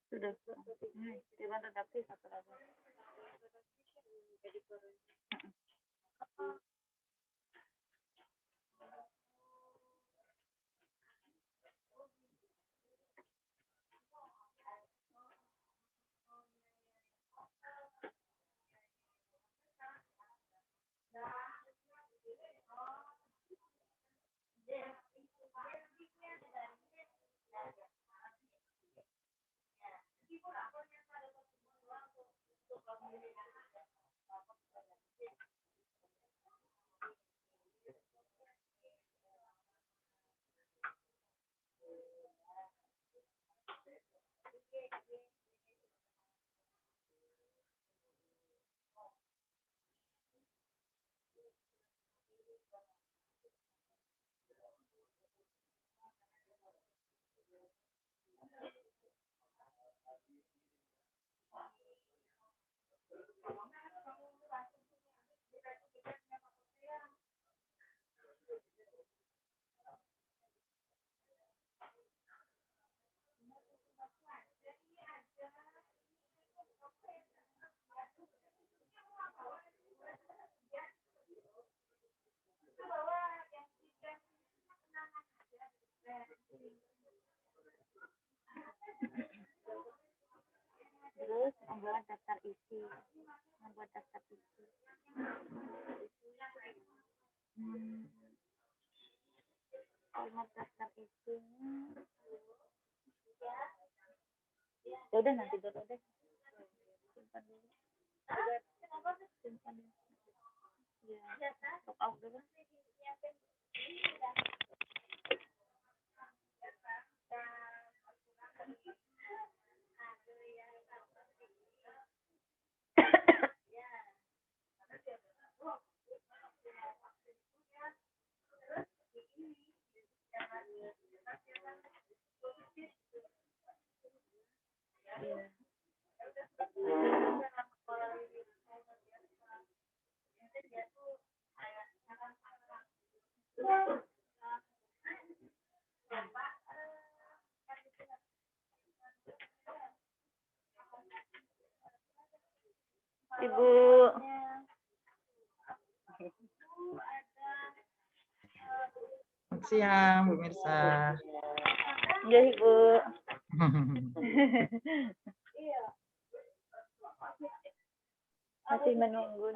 Sudah. Dibantu redaksi satu lagi. Terus membuat daftar isi. Membuat daftar isi. Format daftar isinya. Ya udah nanti dulu deh. Simpan dulu. Simpan dulu. Ya, log out dulu. Ibu. Selamat siang, Bu Mirsa. Iya, Ibu. Masih menunggu.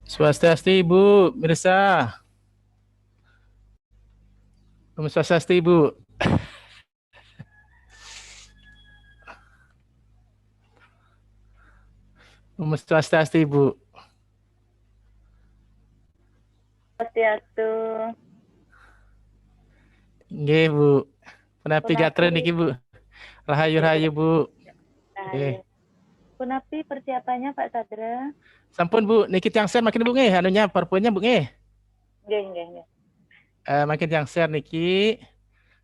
Swastiastu Ibu, Mirsa. Om Swastiastu Ibu. Om Swastiastu Ibu. Swastiastu. Nggih, Bu. Punapi gatra niki, Bu. Rahayu-rahayu, Bu. Nggih. Punapi persiapannya Pak Sadra? Sampun, Bu. Niki yang share makin Bu nggih, anunya PowerPoint-nya Bu nggih. Nggih. Makin yang share niki.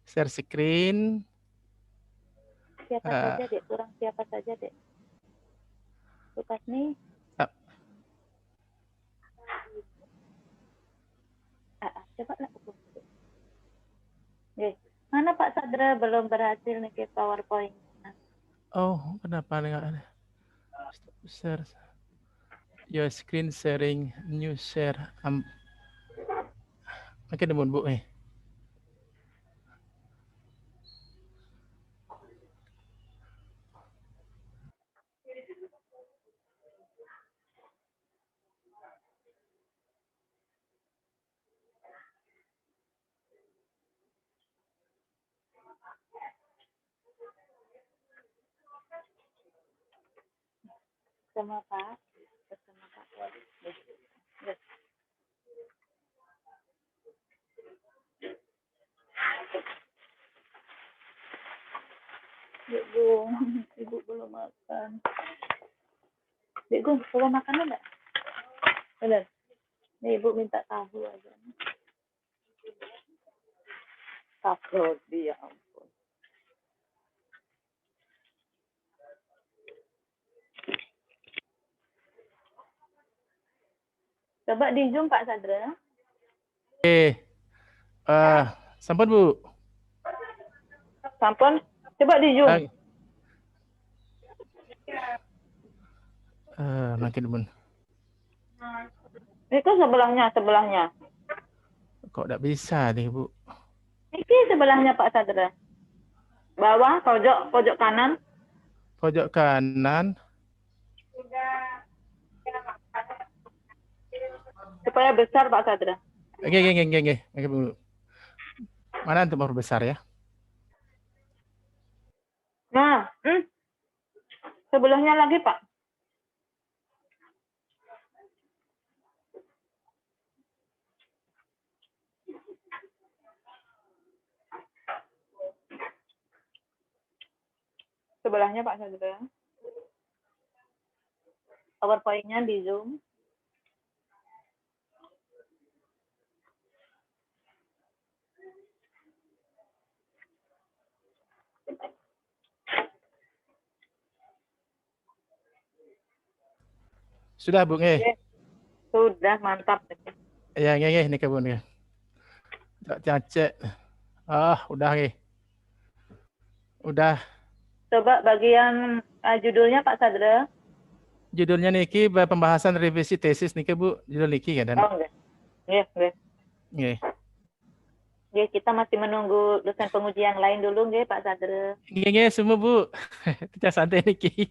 Share screen. Siapa saja, Dek? Kurang siapa saja, Dek? Lukas nih. Coba lah. Nggih. Mana Pak Sadra belum berhasil nih PowerPoint? Oh, kenapa enggak ada? Share. Your screen sharing, new share. Makin demun, Bu. Sama Pak. Bersama Pak Wali. Nggih. Ibu, Ibu belum makan. Ibu, belum makan enggak? Benar. Nih Ibu minta tahu aja. Takut dia ampun. Coba di Zoom Pak Sadra. Sampun, Bu. Sampun. Coba di Zoom. Makin demun. Itu sebelahnya. Kok enggak bisa nih, Bu? Ini sebelahnya Pak Sadra. Bawah, pojok kanan. Pojok kanan. Supaya besar Pak Sadra. Oke, Bu. Mana untuk mau besar ya? Nah, sebelahnya lagi Pak. Sebelahnya Pak Sadra. PowerPoint-nya di Zoom. Sudah, Bu, nggih. Sudah, mantap. Ya, nggih nih Bu nggih. Cek. Udah nggih. Udah. Coba bagian judulnya Pak Sadra. Judulnya niki pembahasan revisi tesis niki Bu. Judul niki kan. Oh, enggak. Nggih. Nggih, kita masih menunggu dosen penguji yang lain dulu nggih Pak Sadra. Nggih semua Bu. Kita santai niki.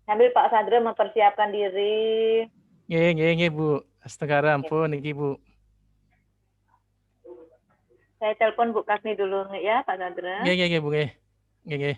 Sambil Pak Sadra mempersiapkan diri. Nggih Bu. Setengah ampun niki Bu. Saya telepon Bu Kasni dulu ya Pak Sadra. Nggih Bu nggih. Nggih.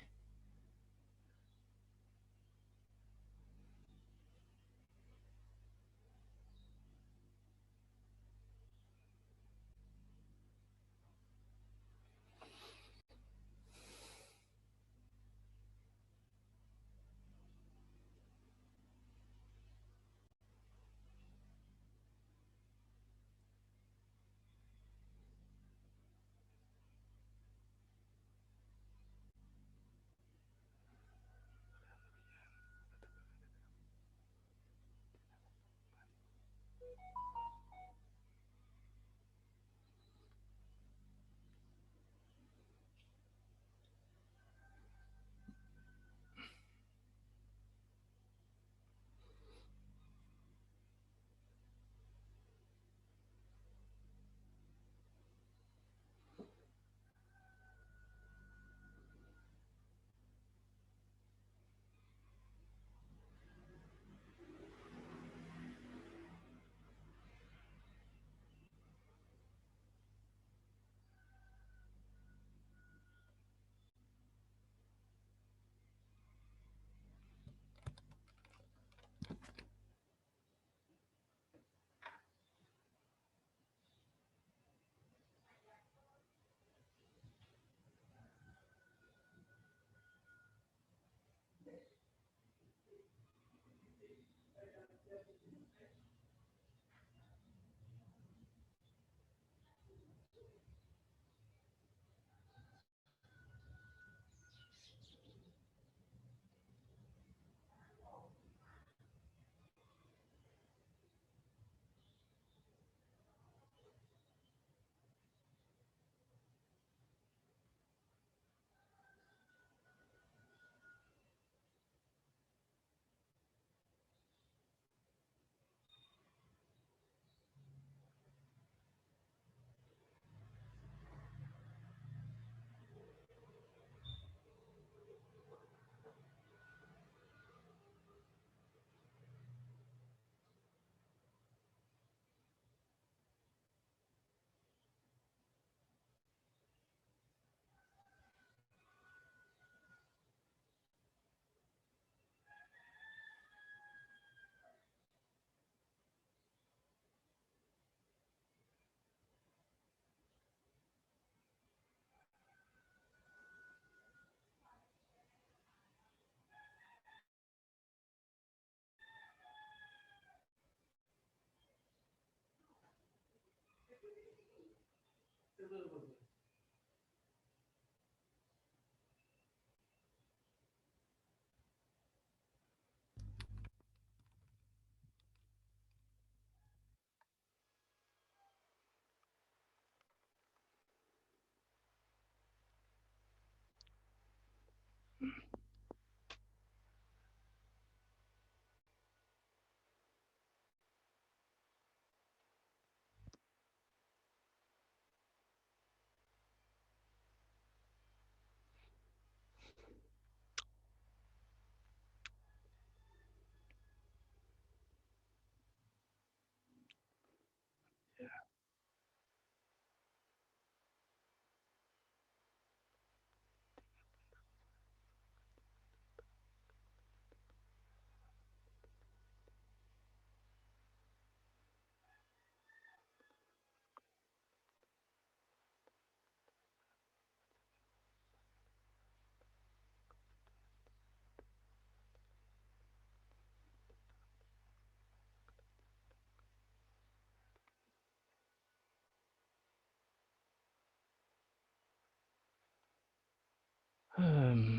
Hmm.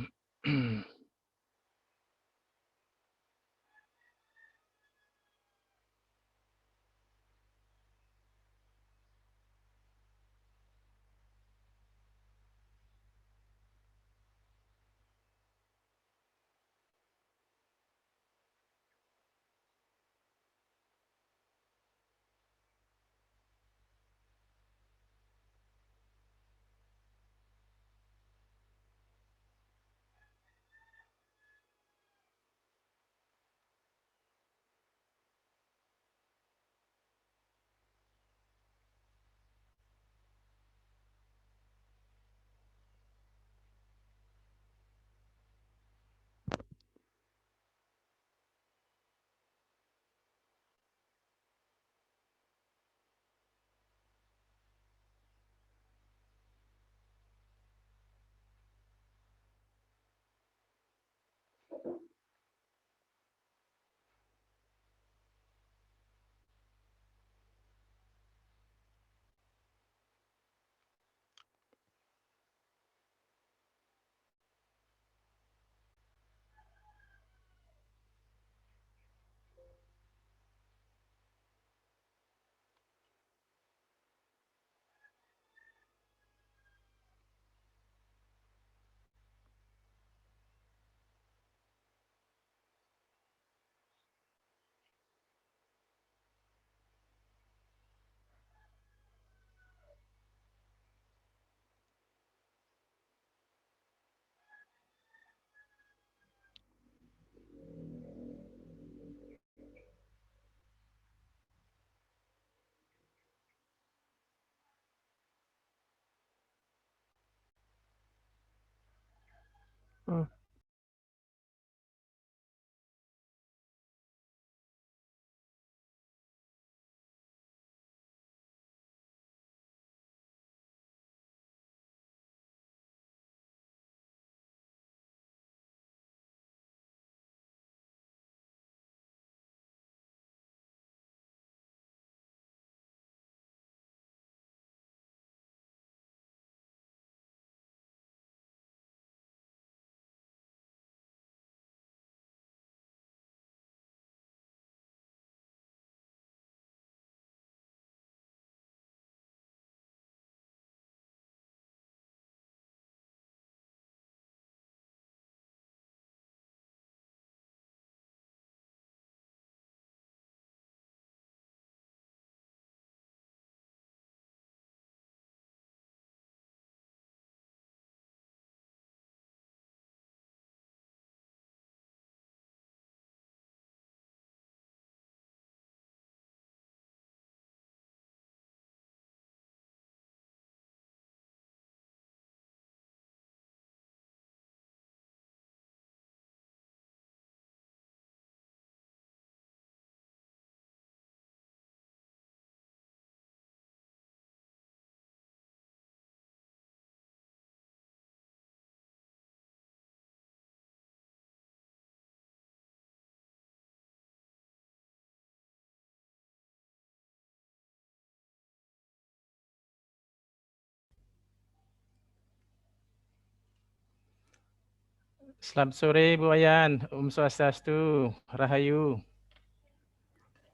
Selamat sore Bu Wayan. Swastiastu, Rahayu.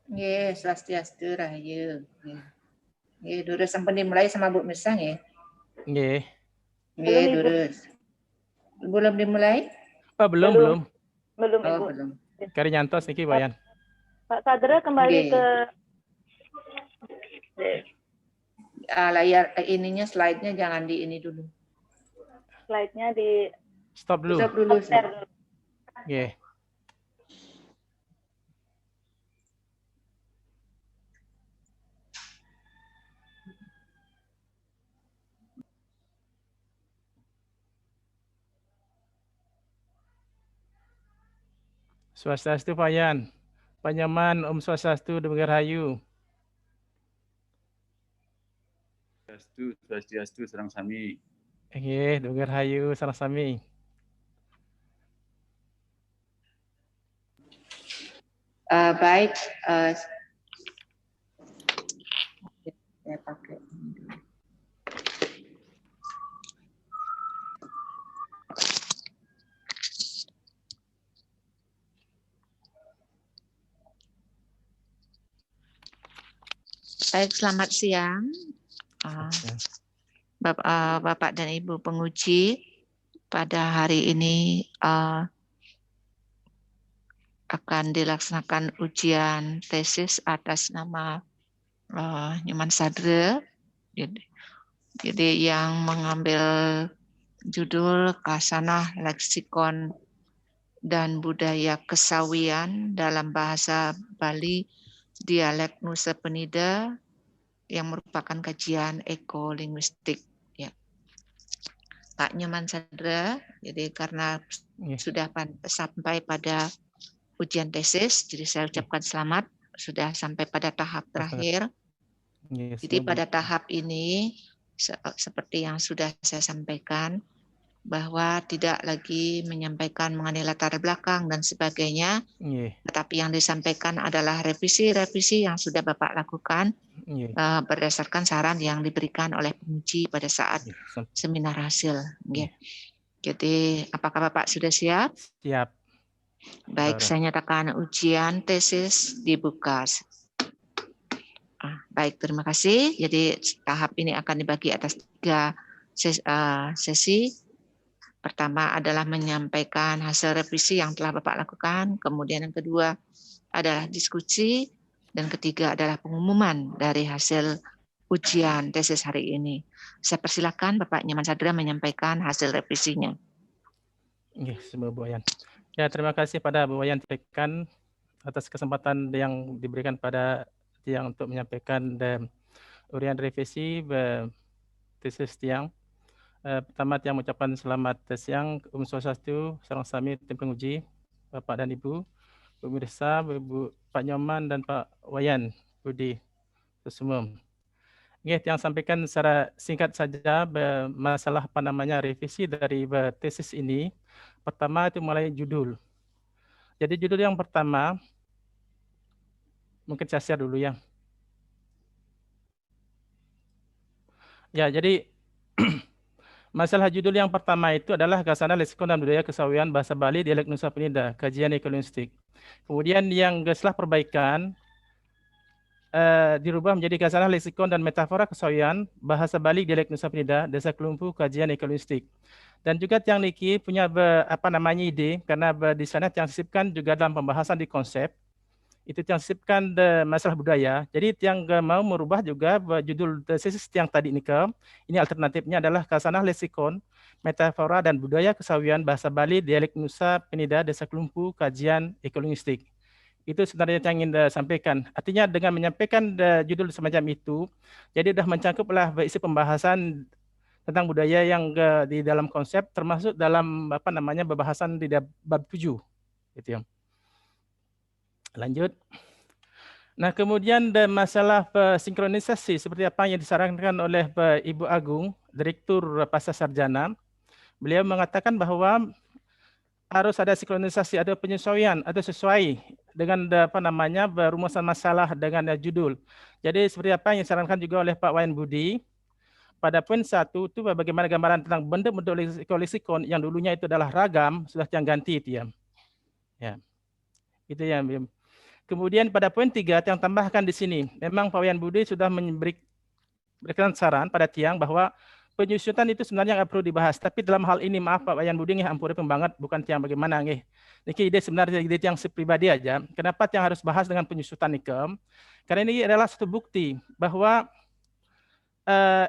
Nggih, swastiastu rahayu. Nggih, durus sampun dimulai sama Bu Mirsa nggih. Nggih. Nggih, Belum, Ibu. durus. Belum dimulai? Oh, belum. Belum, Oh, Ibu. belum. Kari nyantos niki Bu Wayan. Pak Sadra kembali Nggih. ke Layar ininya slide-nya jangan di ini dulu. slide-nya di Stop dulu. Stop dulu. share dulu. Nggih. Swastiastu Pak Wayan. Panyaman Swastiastu Dewi Rahayu. Swastiastu, sareng sami. Nggih, Dewi Rahayu sareng sami. Baik. Saya pakai ini dulu. Baik, selamat siang. Bapak dan Ibu penguji, pada hari ini akan dilaksanakan ujian tesis atas nama Nyoman Sadra. Jadi yang mengambil judul Khasanah Leksikon dan Budaya Kesawian dalam bahasa Bali Dialek Nusa Penida yang merupakan kajian ekolinguistik. Ya. Pak Nyoman Sadra, jadi karena sudah sampai pada ujian tesis, jadi saya ucapkan selamat, sudah sampai pada tahap terakhir. Jadi pada tahap ini, seperti yang sudah saya sampaikan, bahwa tidak lagi menyampaikan mengenai latar belakang dan sebagainya, tetapi yang disampaikan adalah revisi-revisi yang sudah Bapak lakukan berdasarkan saran yang diberikan oleh penguji pada saat seminar hasil. Jadi apakah Bapak sudah siap? Siap. Baik, saya nyatakan ujian tesis dibuka. Baik, terima kasih. Jadi tahap ini akan dibagi atas 3 sesi. Pertama adalah menyampaikan hasil revisi yang telah Bapak lakukan. Kemudian yang kedua adalah diskusi. Dan ketiga adalah pengumuman dari hasil ujian tesis hari ini. Saya persilakan Bapak Nyoman Sadra menyampaikan hasil revisinya. Semua Bu Wayan. Ya, terima kasih pada Bu Wayan tekan atas kesempatan yang diberikan pada Tiang untuk menyampaikan urian revisi tesis Tiang. Pertama Tiang mengucapkan selamat siang Swastiastu, sareng sami tim penguji, Bapak dan Ibu, Bu Mirsa, Bu Pak Nyoman dan Pak Wayan Budi semua. Tiang sampaikan secara singkat saja masalah revisi dari tesis ini. Pertama itu mulai judul. Jadi judul yang pertama, mungkin saya share dulu ya. Ya, jadi masalah judul yang pertama itu adalah Khasanah Leksikon dan Budaya Kesawian Bahasa Bali Dialek Nusa Penida, kajian ekolinguistik. Kemudian yang setelah perbaikan dirubah menjadi Khasanah Leksikon dan Metafora Kesawian Bahasa Bali Dialek Nusa Penida, Desa Kelumpu, kajian ekolinguistik. Dan juga Tiang Niki punya ide, karena di sana Tiang sisipkan juga dalam pembahasan di konsep, itu Tiang sisipkan masalah budaya. Jadi Tiang mau merubah juga judul tesis Tiang tadi ini alternatifnya adalah Khasanah Leksikon, Metafora dan Budaya Kesawian Bahasa Bali Dialek Nusa Penida, Desa Kelumpu, kajian ekolinguistik. Itu sebenarnya yang ingin sampaikan. Artinya dengan menyampaikan judul semacam itu, jadi sudah mencangkuplah isi pembahasan tentang budaya yang di dalam konsep, termasuk dalam pembahasan di bab 7. Gitu ya. Lanjut. Nah, kemudian masalah sinkronisasi seperti apa yang disarankan oleh Ibu Agung, Direktur Pasca Sarjana. Beliau mengatakan bahwa harus ada sinkronisasi atau penyesuaian atau sesuai dengan rumusan masalah dengan judul. Jadi seperti apa yang disarankan juga oleh Pak Wayan Budi, pada poin 1 itu bagaimana gambaran tentang bentuk-bentuk leksikon yang dulunya itu adalah ragam sudah yang ganti itu ya. Ya. Itu ya. Kemudian pada poin 3 yang tambahkan di sini, memang Pak Wayan Budi sudah memberikan saran pada Tiang bahwa penyusutan itu sebenarnya nggak perlu dibahas, tapi dalam hal ini maaf Pak Wayan Budi nggih ampuri pembanget bukan Tiang bagaimana nggih. Niki ide sebenarnya ide yang pribadi aja. Kenapa Tiang harus bahas dengan penyusutan nikem? Karena ini adalah satu bukti bahwa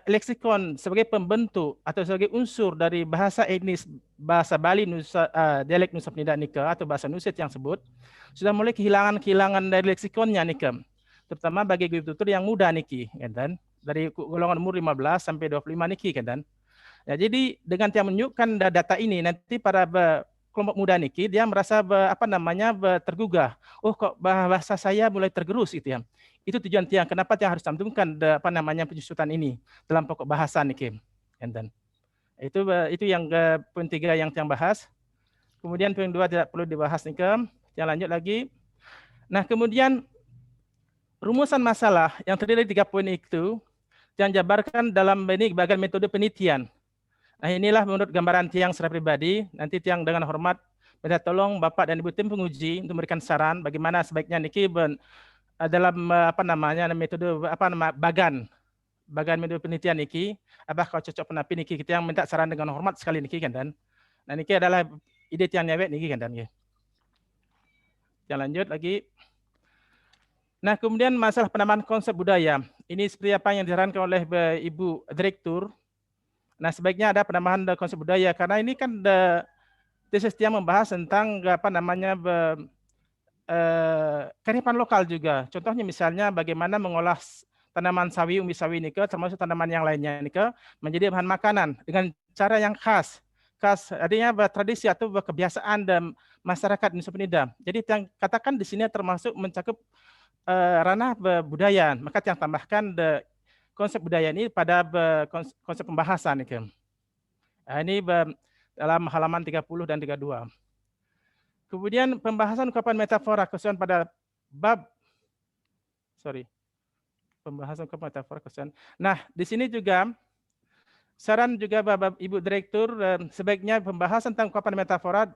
leksikon sebagai pembentuk atau sebagai unsur dari bahasa etnis bahasa Bali dialek Nusa Penida Nika atau bahasa Nuset yang sebut sudah mulai kehilangan dari leksikonnya nika, terutama bagi tutur yang muda niki, kan? Dari golongan umur 15 sampai 25 niki, kan? Ya, jadi dengan dia menunjukkan data ini nanti para kelompok muda niki dia merasa tergugah. Oh kok bahasa saya mulai tergerus itu ya. Itu tujuan Tiang. Kenapa Tiang harus cantumkan penyusutan ini dalam pokok bahasa niki. Itu yang poin 3 yang Tiang bahas. Kemudian poin 2 tidak perlu dibahas niki. Tiang lanjut lagi. Nah, kemudian rumusan masalah yang terdiri dari 3 poin itu Tiang jabarkan dalam bagian metode penelitian. Nah, inilah menurut gambaran Tiang secara pribadi. Nanti Tiang dengan hormat minta tolong Bapak dan Ibu tim penguji untuk memberikan saran bagaimana sebaiknya niki dalam metode bagan metode penelitian niki apakah cocok penapi niki kita yang minta saran dengan hormat sekali niki kan dan nah niki adalah ide Tiang nyawet niki kan dan ya. Yang lanjut lagi. Nah, kemudian masalah penambahan konsep budaya. Ini seperti apa yang disarankan oleh Ibu Direktur. Nah, sebaiknya ada penambahan konsep budaya karena ini kan tesis Tiang membahas tentang kearifan lokal juga. Contohnya misalnya bagaimana mengolah tanaman sawi, umbi sawi nika termasuk tanaman yang lainnya nika menjadi bahan makanan dengan cara yang khas. Artinya tradisi atau kebiasaan dan masyarakat Nusa Penida. Jadi yang katakan di sini termasuk mencakup ranah budaya. Maka yang tambahkan konsep budaya ini pada konsep pembahasan nika. Nah, ini dalam halaman 30 dan 32. Kemudian pembahasan ungkapan metafora khususnya pada pembahasan ungkapan metafora khususnya. Nah, di sini juga saran juga Bapak Ibu Direktur sebaiknya pembahasan tentang ungkapan metafora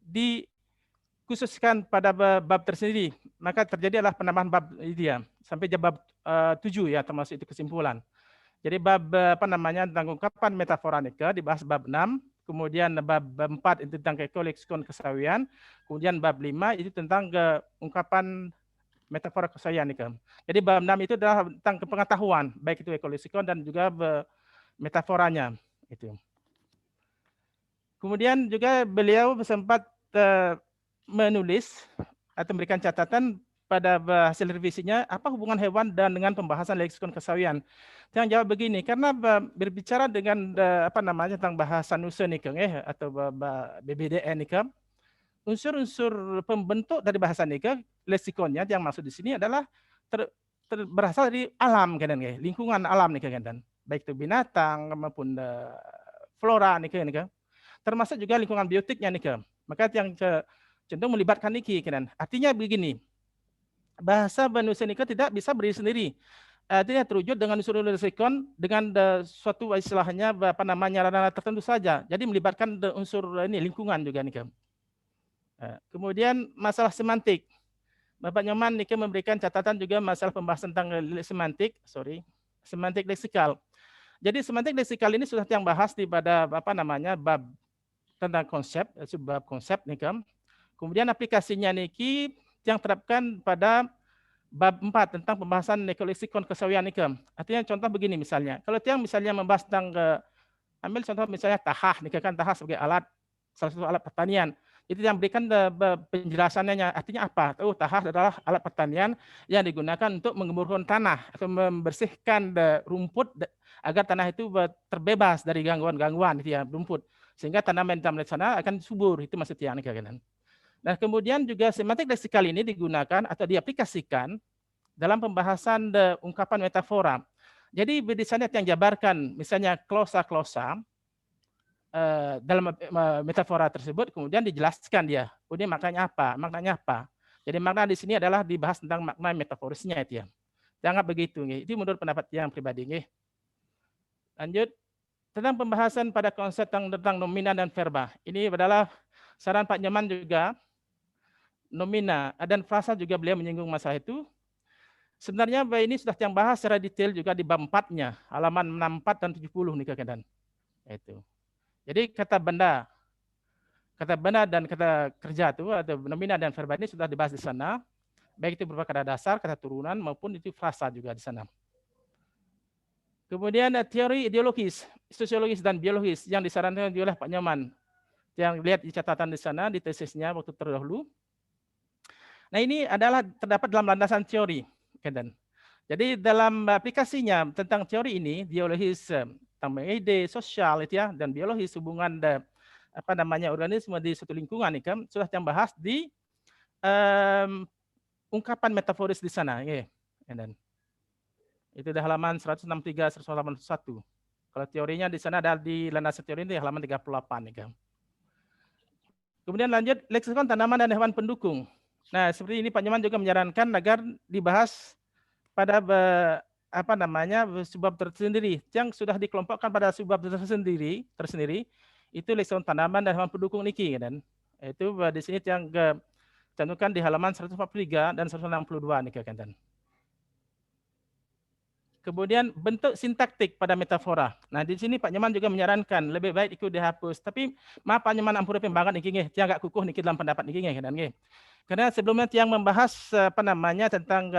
dikhususkan pada bab tersendiri. Maka terjadi adalah penambahan bab dia sampai bab 7 ya termasuk itu kesimpulan. Jadi bab tentang ungkapan metafora nika dibahas bab 6. Kemudian bab 4 itu tentang leksikon kesawian, kemudian bab 5 itu tentang ungkapan metafora kesawian. Jadi bab 6 itu adalah tentang pengetahuan, baik itu ekoleksikon dan juga metaforanya. Itu. Kemudian juga beliau sempat menulis atau memberikan catatan pada hasil revisinya apa hubungan hewan dan dengan pembahasan leksikon kesawian. Yang jawab begini, karena berbicara dengan tentang bahasa Nusa nika atau BBDN nika, unsur-unsur pembentuk dari bahasa nika, leksikonnya yang masuk di sini adalah berasal dari alam kan lingkungan alam nika kan, baik itu binatang maupun flora nika. Termasuk juga lingkungan biotiknya nika. Maka yang cenderung melibatkan niki kan. Artinya begini, bahasa Nusa nika tidak bisa berdiri sendiri. Artinya terwujud dengan unsur leksikon dengan suatu istilahnya ranah tertentu saja. Jadi melibatkan unsur ini lingkungan juga nih. Kemudian masalah semantik. Bapak Nyoman nih memberikan catatan juga masalah pembahasan tentang semantik leksikal. Jadi semantik leksikal ini sudah yang bahas di pada bab tentang konsep, subbab konsep nih. Kemudian aplikasinya niki yang terapkan pada bab 4 tentang pembahasan ekoleksikon kesawian nika. Artinya contoh begini misalnya. Kalau Tiang misalnya membahas tentang ambil contoh misalnya tahah, nika kan tahah sebagai alat salah satu alat pertanian. Itu yang berikan penjelasannya artinya apa? Tahah adalah alat pertanian yang digunakan untuk menggemburkan tanah atau membersihkan rumput agar tanah itu terbebas dari gangguan-gangguan itu ya rumput. Sehingga tanaman di sana akan subur. Itu maksud Tiang nika kan. Nah, kemudian juga semantik leksikal ini digunakan atau diaplikasikan dalam pembahasan ungkapan metafora. Jadi di sana yang jabarkan, misalnya klosa dalam metafora tersebut, kemudian dijelaskan dia. Ini maknanya apa? Jadi makna di sini adalah dibahas tentang makna metaforisnya itu ya. Jangan begitu. Itu menurut pendapat yang pribadi. Lanjut, tentang pembahasan pada konsep tentang nomina dan verba. Ini adalah saran Pak Nyoman juga. Nomina dan frasa juga beliau menyinggung masalah itu. Sebenarnya ini sudah yang bahas secara detail juga di bab 4-nya, halaman 64 dan 70 nih keadaan. Itu. Jadi kata benda dan kata kerja itu atau nomina dan verba ini sudah dibahas di sana, baik itu berupa kata dasar, kata turunan maupun itu frasa juga di sana. Kemudian teori ideologis, sosiologis dan biologis yang disarankan oleh Pak Nyoman. Yang lihat di catatan di sana di tesisnya waktu terdahulu. Nah, ini adalah terdapat dalam landasan teori, Keden. Jadi dalam aplikasinya tentang teori ini, biologis tentang ide sosial itu ya dan biologis hubungan organisme di suatu lingkungan ini kan sudah yang bahas di ungkapan metaforis di sana, ya. Keden. Itu di halaman 163 181. Kalau teorinya di sana ada di landasan teori ini halaman 38 nih kan. Kemudian lanjut leksikon tanaman dan hewan pendukung. Nah, seperti ini Pak Nyoman juga menyarankan agar dibahas pada subbab tersendiri yang sudah dikelompokkan pada subbab tersendiri itu leksikon tanaman dan hewan pendukung niki dan itu di sini yang dicantumkan di halaman 143 dan 162 nih kan. Kemudian bentuk sintaktik pada metafora. Nah, di sini Pak Nyoman juga menyarankan lebih baik itu dihapus. Tapi maaf Pak Nyoman ampun pembangan niki nggih, tiang agak kukuh niki dalam pendapat niki nggih kan nggih. Karena sebelumnya tiang membahas tentang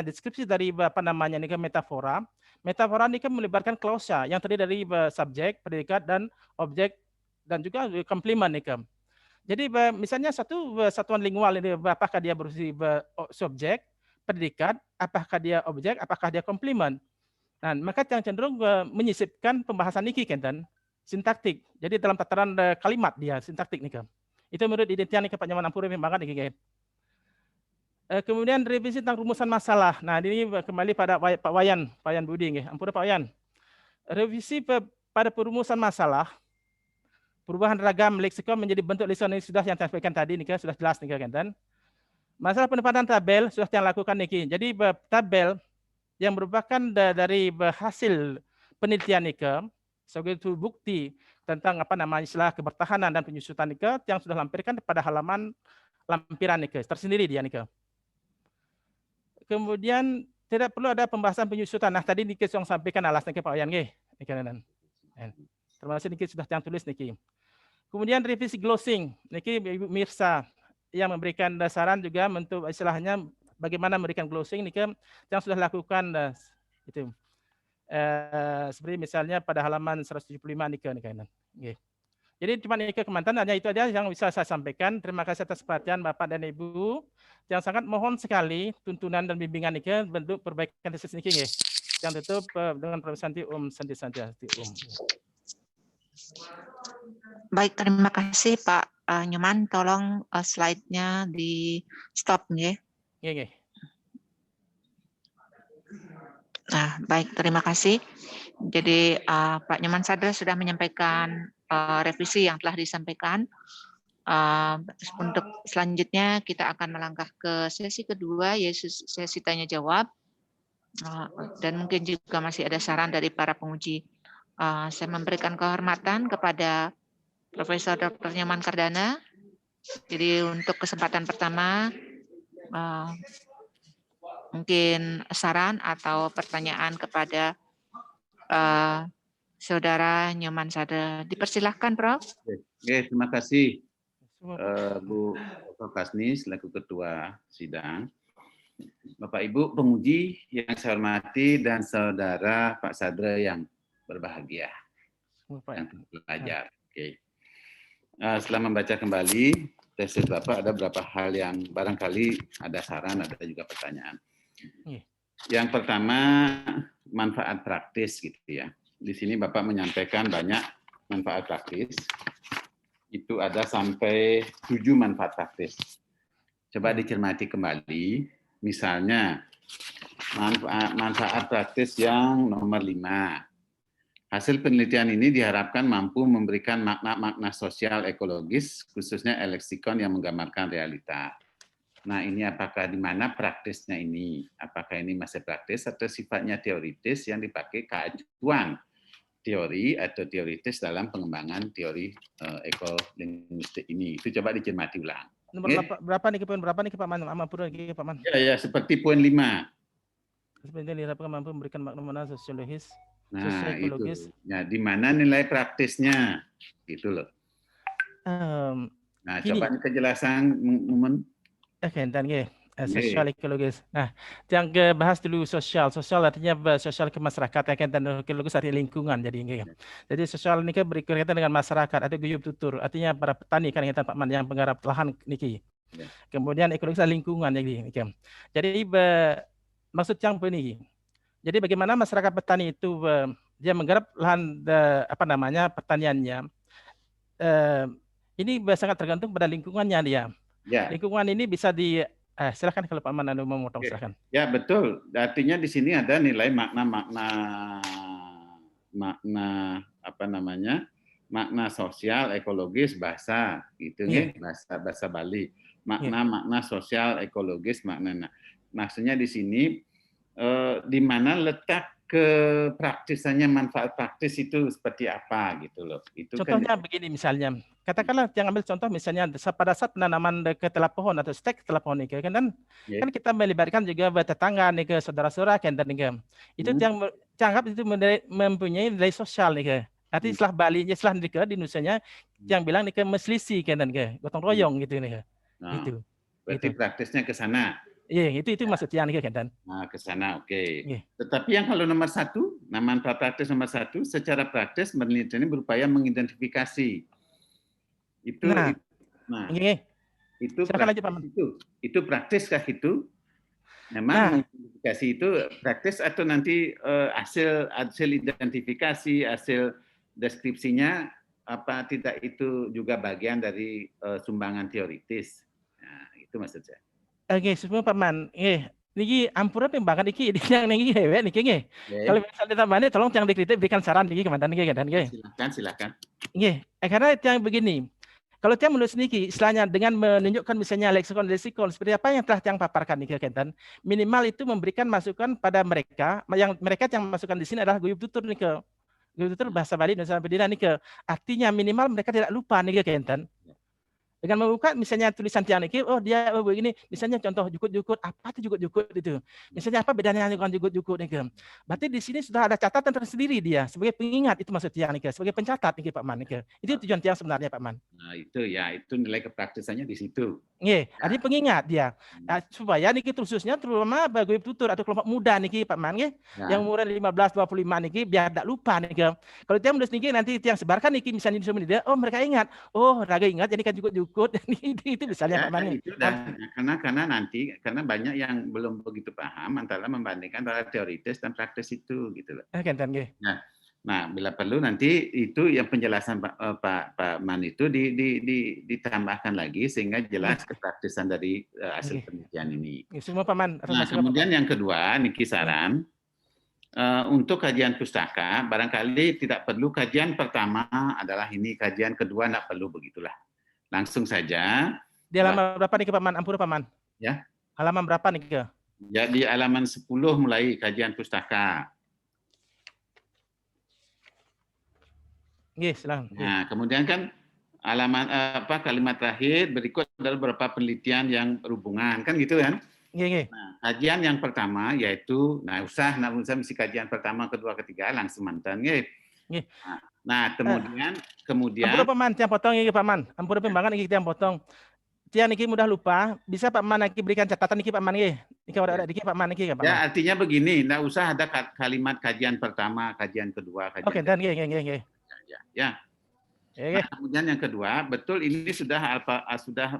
deskripsi dari niki metafora. Metafora niki melibatkan klausa yang terdiri dari subjek, predikat dan objek dan juga komplement niki. Jadi misalnya satu satuan lingual ini apakah dia bersifat subjek, predikat, apakah dia objek, apakah dia komplement. Nah, maka yang cenderung menyisipkan pembahasan niki kan sintaktik. Jadi dalam tataran kalimat dia sintaktik nih kan. Itu menurut identian nih Pak Nyoman ampun pembangan niki kan. Kemudian revisi tentang rumusan masalah. Nah, ini kembali pada Pak Wayan Budi nggih. Ampun Pak Wayan. Revisi pada perumusan masalah perubahan ragam leksikon menjadi bentuk leksikon ini sudah yang saya sampaikan tadi nih kan sudah jelas nih kan. Masalah penempatan tabel sudah yang lakukan niki. Jadi tabel yang merupakan dari hasil penelitian niki sebagai bukti tentang istilah kebertahanan dan penyusutan niki yang sudah lampirkan pada halaman lampiran niki tersendiri dia niki. Kemudian tidak perlu ada pembahasan penyusutan. Nah, tadi niki yang sampaikan alas niki Pak Wayan nggih. Niki termasuk niki sudah yang tulis niki. Kemudian revisi glossing niki Ibu Mirsa yang memberikan saran juga untuk istilahnya bagaimana memberikan glossing niki yang sudah lakukan itu. Seperti misalnya pada halaman 175 niki. Okay. Jadi cuma niki kemantan hanya itu aja yang bisa saya sampaikan. Terima kasih atas perhatian Bapak dan Ibu. Yang sangat mohon sekali tuntunan dan bimbingan niki bentuk perbaikan tesis niki nggih. Yang tutup dengan Profesor Santi Santi Santi Baik, terima kasih Pak Nyoman. Tolong slide-nya di stop nggih. Nggih. Nah, baik, terima kasih. Jadi Pak Nyoman Sadra sudah menyampaikan revisi yang telah disampaikan. Untuk selanjutnya kita akan melangkah ke sesi kedua, yaitu sesi tanya jawab. Dan mungkin juga masih ada saran dari para penguji. Saya memberikan kehormatan kepada Profesor Dr. Nyoman Kardana. Jadi untuk kesempatan pertama, mungkin saran atau pertanyaan kepada Saudara Nyoman Sadra. Dipersilahkan, Prof. Oke, terima kasih Bu Kasni selaku Ketua Sidang. Bapak Ibu penguji yang saya hormati dan Saudara Pak Sadra yang berbahagia, yang belajar. Oke. Setelah membaca kembali tesis Bapak, ada beberapa hal yang barangkali ada saran, ada juga pertanyaan. Yang pertama, manfaat praktis gitu ya. Di sini Bapak menyampaikan banyak manfaat praktis. Itu ada sampai 7 manfaat praktis. Coba dicermati kembali, misalnya manfaat praktis yang nomor 5. Hasil penelitian ini diharapkan mampu memberikan makna-makna sosial ekologis, khususnya leksikon yang menggambarkan realita. Nah, ini apakah di mana praktisnya ini? Apakah ini masih praktis atau sifatnya teoritis yang dipakai keacuan teori atau teoritis dalam pengembangan teori ekolinguistik ini. Itu coba dicermati ulang. Nomor berapa nih poin berapa nih Pak Man? Ampun lagi Pak Man. Ya, seperti poin 5. Sebenarnya diharapkan mampu memberikan makna sosiologis, Nah, sosioekologis. itu. Nah, di mana nilai praktisnya? Gitu loh. Nah, Gini. coba kejelasan Kentan nggih. Sosial ekologis. Nah, yang bahas dulu sosial. Sosial artinya sosial ke masyarakat, ya kan, ekologis artinya lingkungan. Jadi sosial ini berkaitan dengan masyarakat atau guyup tutur. Artinya para petani kan kita Pak Man yang penggarap lahan niki. Kemudian ekologis lingkungan jadi maksud yang ini. Jadi bagaimana masyarakat petani itu dia menggarap lahan pertaniannya. Ini sangat tergantung pada lingkungannya dia. Ya. Lingkungan ini bisa silakan kalau Pak Man mau memotong, silakan. Ya, betul. Artinya di sini ada nilai makna makna sosial, ekologis, bahasa gitu ya, bahasa Bali. Makna sosial, ekologis, maksudnya di sini di mana letak kepraktisannya, manfaat praktis itu seperti apa gitu loh. Itu contohnya kan, begini misalnya, katakanlah yang ambil contoh misalnya pada saat penanaman ketela pohon atau stek ketela pohon ini kan kita melibatkan juga tetangga nih ke saudara-saudara kan itu yang dianggap itu mempunyai nilai sosial nih ke. Artinya setelah Bali setelah di Indonesia yang bilang nih ke meselisi kan gotong royong gitu nih ke. Gitu. Berarti praktisnya ke sana. Iya, itu maksudnya nih kan. Nah, ke sana oke. Tetapi yang kalau nomor 1, manfaat praktis nomor 1, secara praktis penelitian ini berupaya mengidentifikasi. Itu praktiskah itu? Memang mengidentifikasi itu praktis atau nanti hasil identifikasi, hasil deskripsinya apa tidak itu juga bagian dari sumbangan teoritis? Nah, itu maksud saya. Oke, semua Pak Man. Niki ampura pembangan niki yang niki hewe niki nggih. Kalau misalnya tambahnya tolong yang dikritik berikan saran niki kemantan niki kan nggih. Silakan. Nggih, karena yang begini. Kalau dia menulis niki istilahnya dengan menunjukkan misalnya leksikon seperti apa yang telah yang paparkan niki kan. Minimal itu memberikan masukan pada mereka yang masukkan di sini adalah guyup tutur niki. Guyup tutur bahasa Bali dan Pendidikan niki. Artinya minimal mereka tidak lupa niki kan. Dengan membuka misalnya tulisan tiang ini, dia begini, misalnya contoh jukut-jukut, apa itu jukut-jukut itu? Misalnya apa bedanya dengan jukut-jukut ini? Berarti di sini sudah ada catatan tersendiri dia sebagai pengingat, itu maksud tiang ini, sebagai pencatat ini Pak Man. Itu tujuan tiang sebenarnya Pak Man. Nah, itu nilai kepraktisannya di situ. Artinya pengingat dia. Supaya niki khususnya terutama bagi tutur atau kelompok muda niki Pak Man yang umur 15-25 niki biar tidak lupa niki. Kalau dia menulis niki nanti yang sebarkan niki misalnya di media, mereka ingat, raga ingat jadi kan jukut-jukut itu misalnya Pak Man. Karena banyak yang belum begitu paham antara membandingkan antara teoritis dan praktis itu gitu loh. Nah, bila perlu nanti itu yang penjelasan Pak Man itu ditambahkan lagi sehingga jelas kepraktisan dari hasil penelitian ini. Semua Pak Man. Nah, kemudian yang kedua, niki saran untuk kajian pustaka barangkali tidak perlu kajian pertama adalah ini, kajian kedua tidak perlu begitulah. Langsung saja. Di halaman berapa nih Pak Man? Ampura Pak Man. Ya. Halaman berapa nih ke? Ya, di halaman 10 mulai kajian pustaka. Silakan. Nah, kemudian kan halaman kalimat terakhir berikut adalah beberapa penelitian yang berhubungan kan gitu kan? Nah, kajian yang pertama yaitu usah mesti kajian pertama, kedua, ketiga langsung mantan Nah, kemudian Ampura Pak Man, tiang potong Pak Man. Ampura pembangan iki tiang potong. Tiang niki mudah lupa, bisa Pak Man niki berikan catatan niki Pak Man nggih. Niki ada niki Pak Man niki Pak Man. Ya, artinya begini, enggak usah ada kalimat kajian pertama, kajian kedua, kajian. Oke, dan nggih. Ya. Nah, kemudian yang kedua, betul ini sudah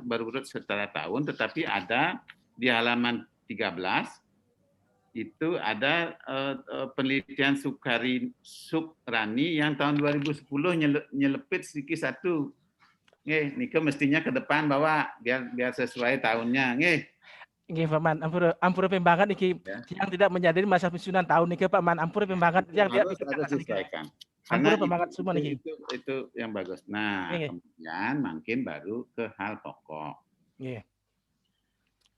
berurut secara tahun, tetapi ada di halaman 13 itu ada penelitian Sukrani yang tahun 2010 nyelepit sedikit satu. Nike mestinya ke depan bahwa biar sesuai tahunnya. Nggih Pak Man, ampura pembangan iki yang tidak menyadari masa pensiunan tahun niki Pak Man, ampura pembangan yang harus disesuaikan. Karena itu yang bagus. Nah, kemudian makin baru ke hal pokok.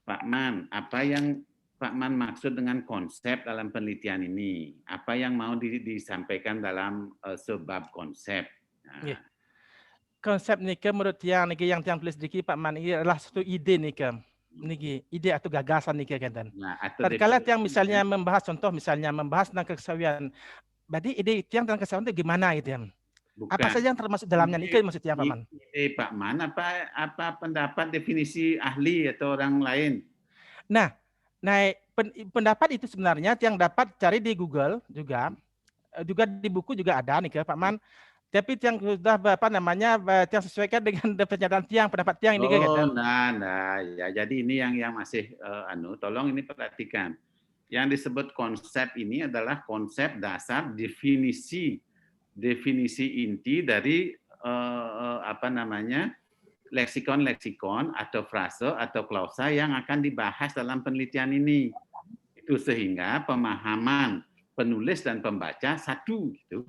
Pak Man, apa yang Pak Man maksud dengan konsep dalam penelitian ini? Apa yang mau disampaikan dalam sebab konsep? Nah, Nggih. Konsep niki menurut yang tulis diki Pak Man ini adalah satu ide niki. Niki ide atau gagasan niki kan. nah, atau Tatkala yang definisi, misalnya membahas contoh misalnya membahas tentang kesawian. Berarti ide yang tentang kesawian itu gimana itu ya? Apa bukan. saja yang termasuk dalamnya niki maksudnya Pak Man? Ide Pak Man apa pendapat definisi ahli atau orang lain? Nah, pendapat itu sebenarnya yang dapat cari di Google juga di buku juga ada nih Pak Man. Tapi yang sudah apa namanya yang sesuaikan dengan pernyataan tiang pendapat tiang ini kan. Nah, ya. Jadi ini yang masih tolong ini perhatikan. Yang disebut konsep ini adalah konsep dasar definisi inti dari apa namanya leksikon atau frase atau klausa yang akan dibahas dalam penelitian ini. Itu sehingga pemahaman penulis dan pembaca satu gitu.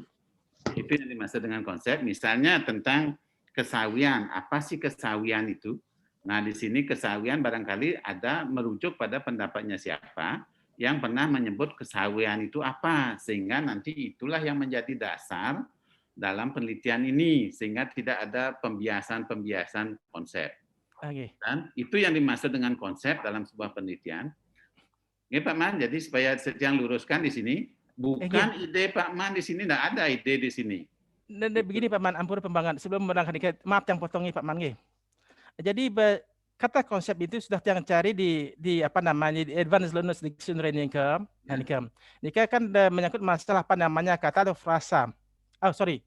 Itu yang dimaksud dengan konsep. Misalnya tentang kesawian. Apa sih kesawian itu? Nah, di sini kesawian barangkali ada merujuk pada pendapatnya siapa yang pernah menyebut kesawian itu apa, sehingga nanti itulah yang menjadi dasar dalam penelitian ini, sehingga tidak ada pembiasan konsep. Okay. Dan itu yang dimaksud dengan konsep dalam sebuah penelitian. Ini Pak Man, jadi supaya yang luruskan di sini, bukan ide Pak Man di sini, tidak ada ide di sini. Dan begini Pak Man, ampun pembangan, sebelum menerangkan maaf yang potongnya Pak Man. Jadi kata konsep itu sudah yang cari di apa namanya di Advanced Learners Dictionary ini ke. Ini kan menyangkut masalah apa namanya kata atau frasa. Oh sorry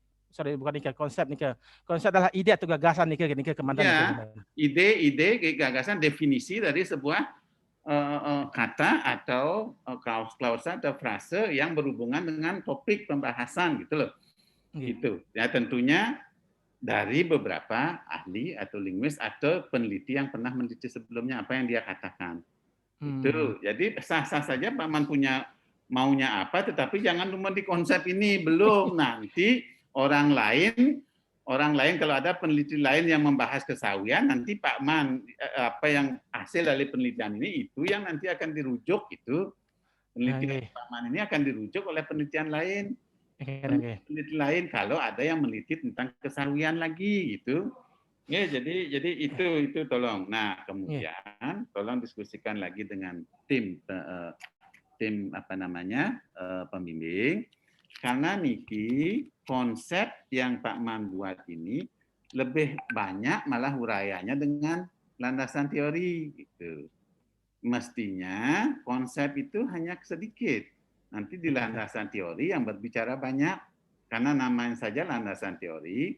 bukan nikah konsep nikah. Konsep adalah ide atau gagasan nikah kemana? Ya, ide gagasan definisi dari sebuah kata atau klausa atau frase yang berhubungan dengan topik pembahasan gitu loh. Gitu. Ya tentunya dari beberapa ahli atau linguis atau peneliti yang pernah meneliti sebelumnya apa yang dia katakan. Itu. Jadi sah-sah saja Pak Man punya maunya apa, tetapi jangan cuma di konsep ini, belum. Nanti orang lain kalau ada peneliti lain yang membahas kesawian, nanti Pak Man apa yang hasil dari penelitian ini itu yang nanti akan dirujuk itu. Penelitian Pak Man ini akan dirujuk oleh penelitian lain. Peneliti lain kalau ada yang meneliti tentang kesawian lagi gitu. Ya, jadi itu tolong. Nah, kemudian tolong diskusikan lagi dengan tim apa namanya pembimbing, karena niki konsep yang Pak Man buat ini lebih banyak malah uraiannya dengan landasan teori gitu. Mestinya konsep itu hanya sedikit. Nanti di landasan teori yang berbicara banyak, karena namanya saja landasan teori,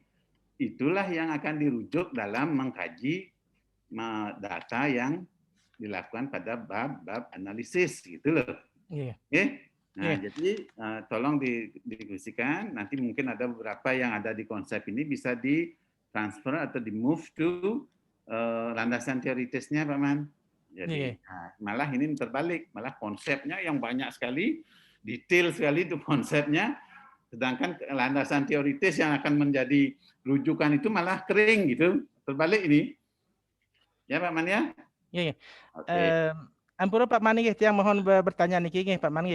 itulah yang akan dirujuk dalam mengkaji data yang dilakukan pada bab analisis gitu loh. Nah, jadi tolong didiskusikan. Nanti mungkin ada beberapa yang ada di konsep ini bisa ditransfer atau di move to landasan teoritisnya, Pak Man. Jadi malah ini terbalik, malah konsepnya yang banyak sekali, detail sekali itu konsepnya, sedangkan landasan teoritis yang akan menjadi rujukan itu malah kering gitu, terbalik ini. Ya Pak Man ya? Iya. Ampun Pak Man yang mohon bertanya niki Pak Man.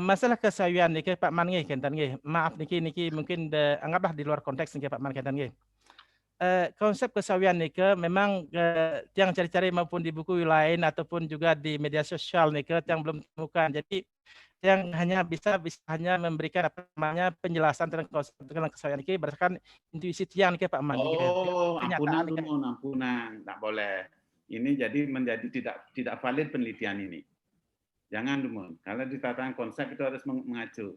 Masalah kesawian niki Pak Man kentan maaf niki mungkin anggaplah di luar konteks niki Pak Man kentan konsep kesawian nika memang yang cari-cari maupun di buku lain ataupun juga di media sosial nika yang belum ditemukan. Jadi yang hanya bisa hanya memberikan apa namanya penjelasan tentang kesawian niki berdasarkan intuisi tiang nika Pak Man. Ampunan, tak boleh. Ini menjadi tidak valid penelitian ini. Jangan Dumon. Kalau ditatakan konsep itu harus mengacu.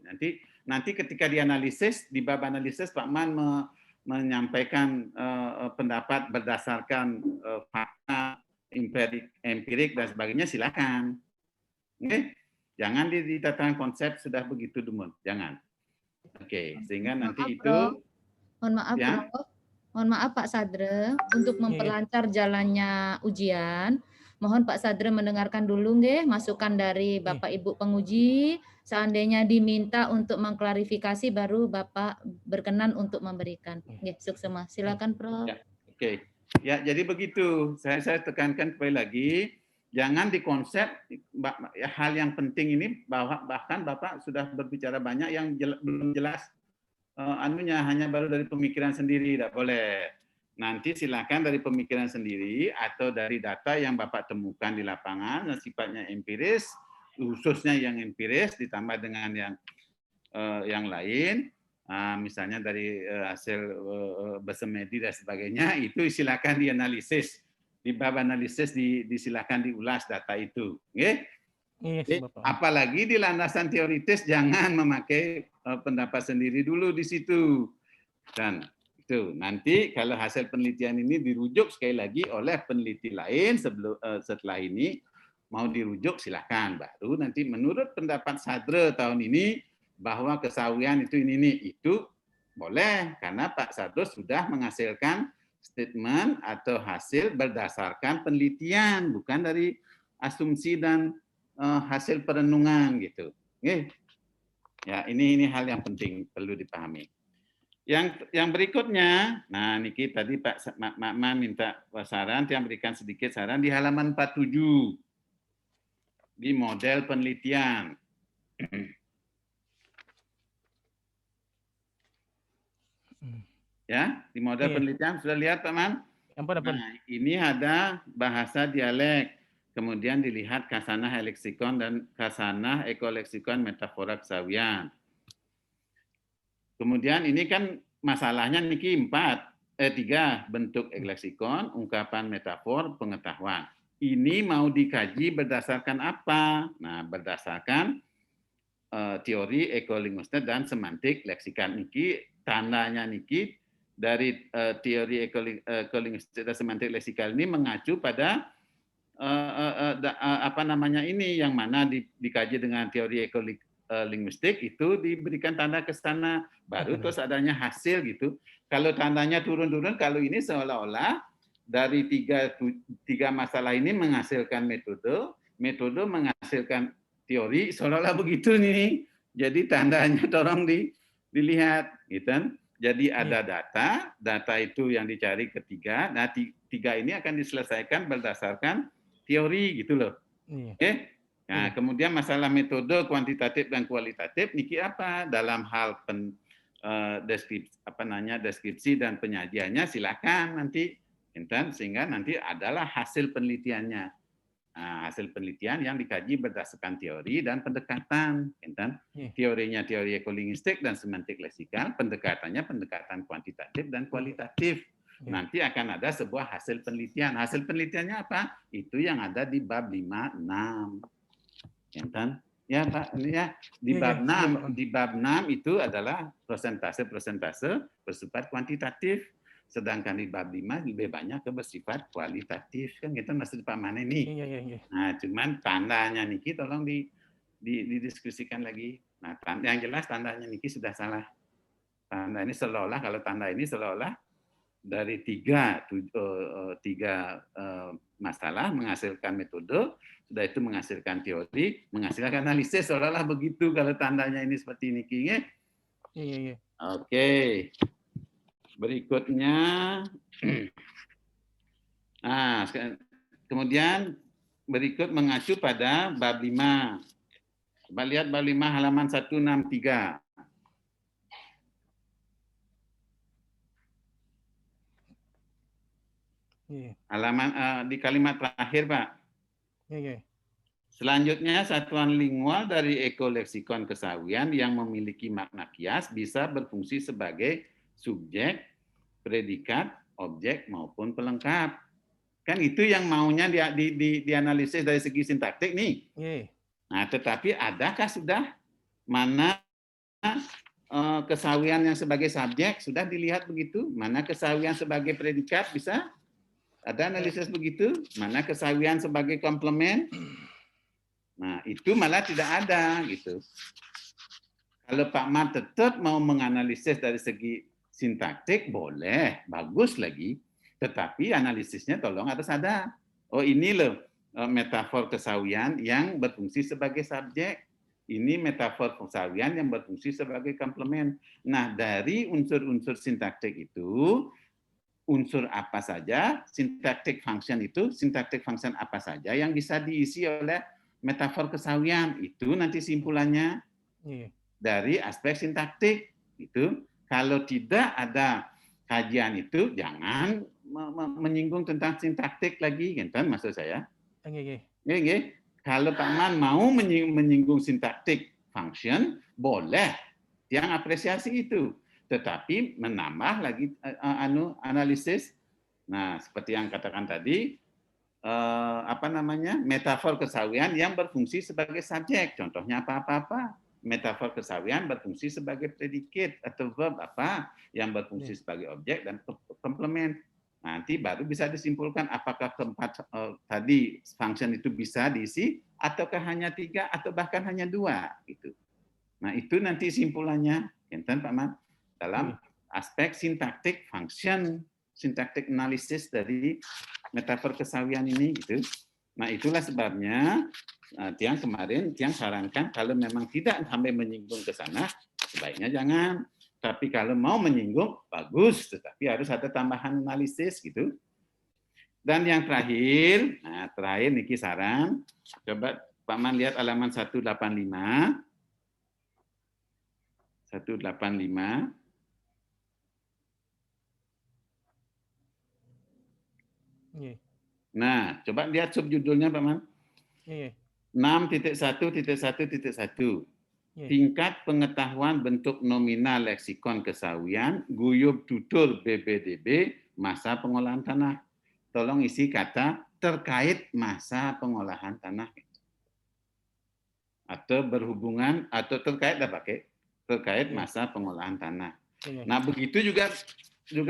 Nanti ketika dianalisis di bab analisis Pak Man menyampaikan pendapat berdasarkan fakta empirik dan sebagainya, silakan. Oke, jangan ditatakan konsep sudah begitu Dumon, jangan. Oke, sehingga nanti itu. Mohon maaf, ya? Mohon maaf Pak Sadre, untuk memperlancar jalannya ujian, mohon Pak Sadre mendengarkan dulu masukan dari Bapak Ibu penguji. Seandainya diminta untuk mengklarifikasi, baru Bapak berkenan untuk memberikan. Suksema. Silakan Prof. Ya, oke. Ya, jadi begitu. Saya tekankan kembali lagi, jangan dikonsep hal yang penting ini bahwa bahkan Bapak sudah berbicara banyak yang belum jelas anunya, hanya baru dari pemikiran sendiri, tidak boleh. Nanti silakan dari pemikiran sendiri atau dari data yang Bapak temukan di lapangan yang sifatnya empiris, khususnya yang empiris ditambah dengan yang lain, misalnya dari hasil bersemedi dan sebagainya, itu silakan dianalisis. Di bab analisis disilakan diulas data itu. Apalagi di landasan teoritis jangan memakai pendapat sendiri dulu di situ. Dan itu nanti kalau hasil penelitian ini dirujuk sekali lagi oleh peneliti lain setelah ini mau dirujuk silakan, baru nanti menurut pendapat Sadre tahun ini bahwa kesawian itu ini itu boleh karena Pak Sadre sudah menghasilkan statement atau hasil berdasarkan penelitian bukan dari asumsi dan hasil perenungan gitu. Ya ini hal yang penting perlu dipahami. Yang berikutnya, nah niki tadi Pak Makman minta saran, saya berikan sedikit saran di halaman 47 di model penelitian. Ya, di model penelitian sudah lihat Pak Man? Nah, ini ada bahasa dialek, kemudian dilihat kasanah leksikon dan kasanah ekoleksikon metafora kesawian. Kemudian ini kan masalahnya niki 3 bentuk leksikon, ungkapan, metafor, pengetahuan. Ini mau dikaji berdasarkan apa? Nah, berdasarkan teori ekolinguistik dan semantik leksikan niki, tandanya niki dari teori ekolinguistik dan semantik leksikal ini mengacu pada apa namanya ini yang mana dikaji dengan teori ekolinguistik itu diberikan tanda ke sana baru terus adanya hasil gitu. Kalau tandanya turun-turun, kalau ini seolah-olah dari tiga masalah ini menghasilkan metode menghasilkan teori, seolah-olah begitu nih. Jadi tandanya tolong dilihat, gitu. Jadi ada data itu yang dicari ketiga. Nah, tiga ini akan diselesaikan berdasarkan teori gitu loh. Oke. Nah, kemudian masalah metode kuantitatif dan kualitatif niki apa? Dalam hal deskripsi dan penyajiannya silakan nanti, sehingga nanti adalah hasil penelitiannya. Nah, hasil penelitian yang dikaji berdasarkan teori dan pendekatan. Teorinya teori ekolinguistik dan semantik leksikal, pendekatannya pendekatan kuantitatif dan kualitatif. Nanti akan ada sebuah hasil penelitian. Hasil penelitiannya apa? Itu yang ada di bab 5, 6. Ya Pak, ya di bab 6 itu adalah persentase bersifat kuantitatif, sedangkan di bab 5 lebih banyak bersifat kualitatif kan kita masih dipahami nih. Nah, cuman tandanya niki tolong didiskusikan lagi. Nah, yang jelas tandanya niki sudah salah. Tanda ini seolah-olah kalau tanda ini seolah-olah dari tiga masalah menghasilkan metode, sudah itu menghasilkan teori, menghasilkan analisis, seolah-olah begitu kalau tandanya ini seperti ini. Oke. Berikutnya, nah, kemudian berikut mengacu pada bab 5. Coba lihat bab 5 halaman 163. Halaman di kalimat terakhir, Pak. Selanjutnya, satuan lingual dari ekoleksikon kesawian yang memiliki makna kias bisa berfungsi sebagai subjek, predikat, objek, maupun pelengkap. Kan itu yang maunya dianalisis dari segi sintaktik nih. Nah, tetapi adakah sudah mana kesawian yang sebagai subjek sudah dilihat begitu? Mana kesawian sebagai predikat bisa? Ada analisis begitu? Mana kesawian sebagai komplement? Nah, itu malah tidak ada gitu. Kalau Pak Mat tetap mau menganalisis dari segi sintaktik, boleh, bagus lagi. Tetapi analisisnya tolong harus ada. Oh, ini loh metafor kesawian yang berfungsi sebagai subjek. Ini metafor kesawian yang berfungsi sebagai komplement. Nah, dari unsur-unsur sintaktik itu, unsur apa saja, syntactic function itu, syntactic function apa saja yang bisa diisi oleh metafor kesawian. Itu nanti simpulannya Iya. dari aspek sintaktik. Itu kalau tidak ada kajian itu, jangan menyinggung tentang sintaktik lagi, kan maksud saya. Iya. Kalau Pak Man mau menyinggung sintaktik function, boleh, yang apresiasi itu. Tetapi menambah lagi analisis. Nah, seperti yang katakan tadi, metafor kesawian yang berfungsi sebagai subjek. Contohnya apa-apa. Metafor kesawian berfungsi sebagai predicate atau verb apa yang berfungsi sebagai objek dan komplement. Nanti baru bisa disimpulkan apakah keempat tadi function itu bisa diisi ataukah hanya 3 atau bahkan hanya 2 gitu. Nah, itu nanti simpulannya, enten Pak Man, dalam aspek sintaktik function, sintaktik analisis dari metafor kesawian ini gitu. Nah, itulah sebabnya Tiang sarankan kalau memang tidak sampai menyinggung ke sana, sebaiknya jangan. Tapi kalau mau menyinggung, bagus. Tetapi harus ada tambahan analisis gitu. Dan yang terakhir, Niki saran, coba Pak Man lihat halaman 185. 185. Nah, coba lihat subjudulnya Pak Man. 6.1.1.1. Tingkat pengetahuan bentuk nominal leksikon kesawian, guyub tutur BPDB, masa pengolahan tanah. Tolong isi kata terkait masa pengolahan tanah. Atau berhubungan, atau terkait terkait masa pengolahan tanah. Nah, begitu juga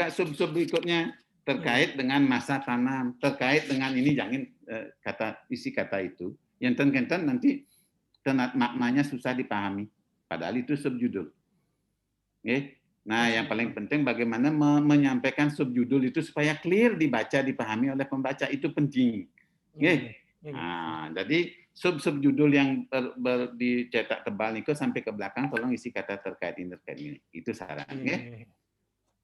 sub-sub berikutnya, terkait dengan masa tanam, terkait dengan ini, jangan isi kata itu. Yang enten nanti maknanya susah dipahami. Padahal itu subjudul. Nah, yang paling penting bagaimana menyampaikan subjudul itu supaya clear dibaca, dipahami oleh pembaca. Itu penting. Nah, jadi subjudul yang dicetak tebal itu sampai ke belakang, tolong isi kata terkait ini. Itu saran.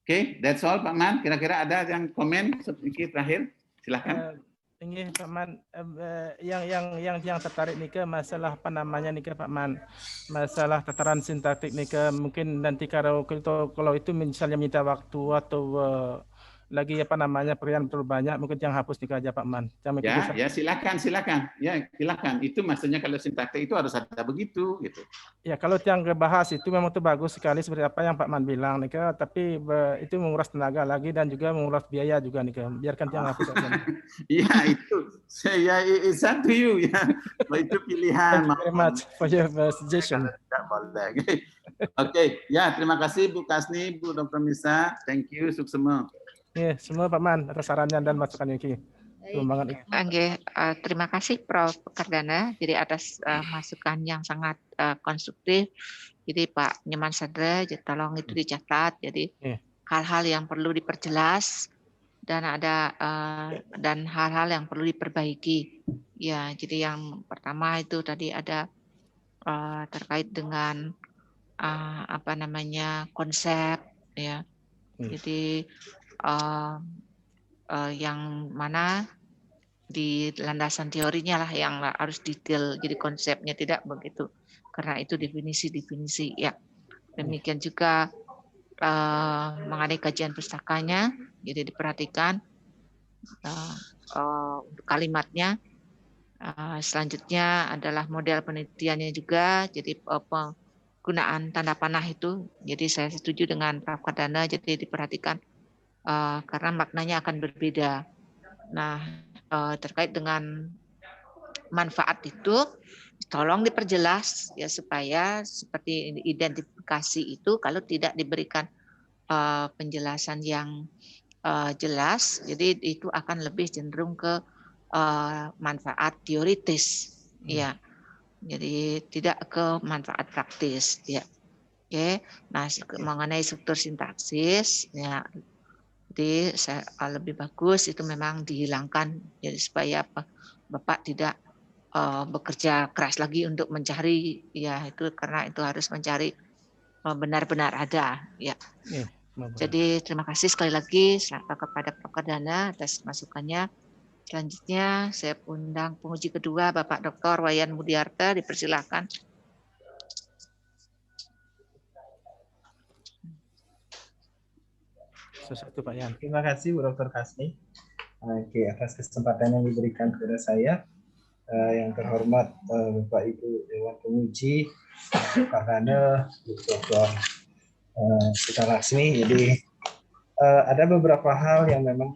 Oke, that's all Pak Man. Kira-kira ada yang komen sedikit terakhir? Silahkan. Ini Pak Man, yang tertarik nih ke masalah apa namanya nih ke Pak Man, masalah tataran sintaktik nih ke, mungkin nanti kalau itu misalnya minta waktu atau lagi apa namanya perian terlalu banyak, mungkin yang hapus nih aja Pak Man. Ya silakan. Ya silakan. Itu maksudnya kalau sintaktik itu harus ada begitu gitu. Ya kalau yang bahas itu memang itu bagus sekali seperti apa yang Pak Man bilang nih ke, tapi itu menguras tenaga lagi dan juga menguras biaya juga nih ke. Biarkan yang hapus aja. Iya itu. It's up to you ya. Itu pilihan. Thank you very much for your suggestion. Oke, ya terima kasih Bu Kasni, Bu Dr. Misa. Thank you semua. Ya, semua Pak Man atas sarannya dan masukannya Ki. Terima kasih Prof. Kardana jadi atas masukan yang sangat konstruktif. Jadi Pak Nyoman Sadra, tolong itu dicatat. Jadi hal-hal yang perlu diperjelas dan dan hal-hal yang perlu diperbaiki. Ya, jadi yang pertama itu tadi ada terkait dengan konsep ya. Jadi yang mana di landasan teorinya lah yang harus detail, jadi konsepnya tidak begitu, karena itu definisi ya. Demikian juga mengenai kajian pustakanya, jadi diperhatikan untuk kalimatnya. Selanjutnya adalah model penelitiannya juga, jadi penggunaan tanda panah itu, jadi saya setuju dengan Prof. Kardana, jadi diperhatikan karena maknanya akan berbeda. Nah, terkait dengan manfaat itu, tolong diperjelas ya supaya seperti identifikasi itu kalau tidak diberikan penjelasan yang jelas, jadi itu akan lebih cenderung ke manfaat teoritis, ya. Jadi tidak ke manfaat praktis, ya. Oke. Nah, mengenai struktur sintaksis, ya. Jadi lebih bagus itu memang dihilangkan, jadi supaya Bapak tidak bekerja keras lagi untuk mencari ya itu, karena itu harus mencari benar-benar ada ya. Jadi terima kasih sekali lagi kepada Prof. Kardana atas masukannya. Selanjutnya saya undang penguji kedua Bapak Dr. Wayan Mudiarta, dipersilakan. Sesuatu Pak Yan. Terima kasih Bu Dr. Kasni atas kesempatan yang diberikan kepada saya. Yang terhormat Bapak Ibu Dewan Penguji, Pak Kardana, Dr. Sita Laksmi. Jadi ada beberapa hal yang memang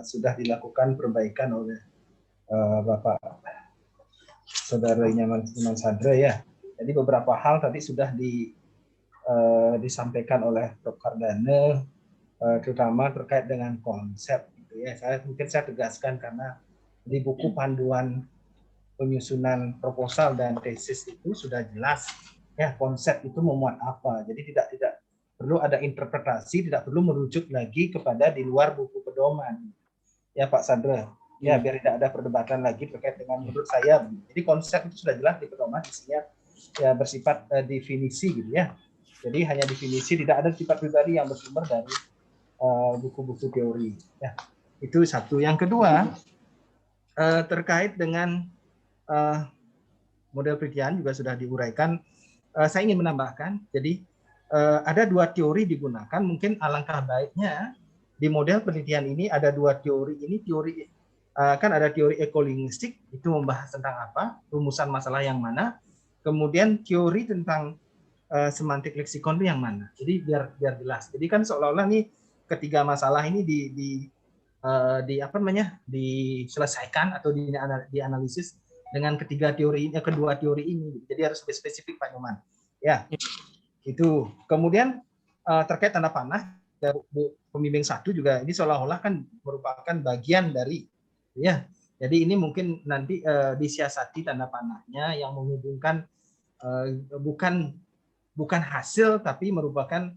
sudah dilakukan perbaikan oleh Bapak Saudara Nyoman Sadra ya. Jadi beberapa hal tadi sudah disampaikan oleh Prof. Kardana, terutama terkait dengan konsep. Gitu ya. Mungkin saya tegaskan karena di buku panduan penyusunan proposal dan tesis itu sudah jelas ya konsep itu memuat apa. Jadi tidak perlu ada interpretasi, tidak perlu merujuk lagi kepada di luar buku pedoman. Ya Pak Sadra, ya biar tidak ada perdebatan lagi terkait dengan menurut saya. Jadi konsep itu sudah jelas di pedoman, isinya ya bersifat definisi gitu ya. Jadi hanya definisi, tidak ada sifat pribadi yang bersumber dari buku-buku teori. Ya, itu satu. Yang kedua terkait dengan model penelitian juga sudah diuraikan. Saya ingin menambahkan, jadi ada dua teori digunakan. Mungkin alangkah baiknya di model penelitian ini ada dua teori. Ini teori kan ada teori ekolinguistik, itu membahas tentang apa, rumusan masalah yang mana. Kemudian teori tentang semantik leksikon itu yang mana. Jadi biar jelas. Jadi kan seolah-olah nih ketiga masalah ini diselesaikan atau dianalisis dengan kedua teori ini. Jadi harus lebih spesifik Pak Nyoman. Ya, itu. Kemudian terkait tanda panah, pembimbing 1 juga ini seolah-olah kan merupakan bagian dari, ya. Jadi ini mungkin nanti disiasati tanda panahnya yang menghubungkan bukan hasil tapi merupakan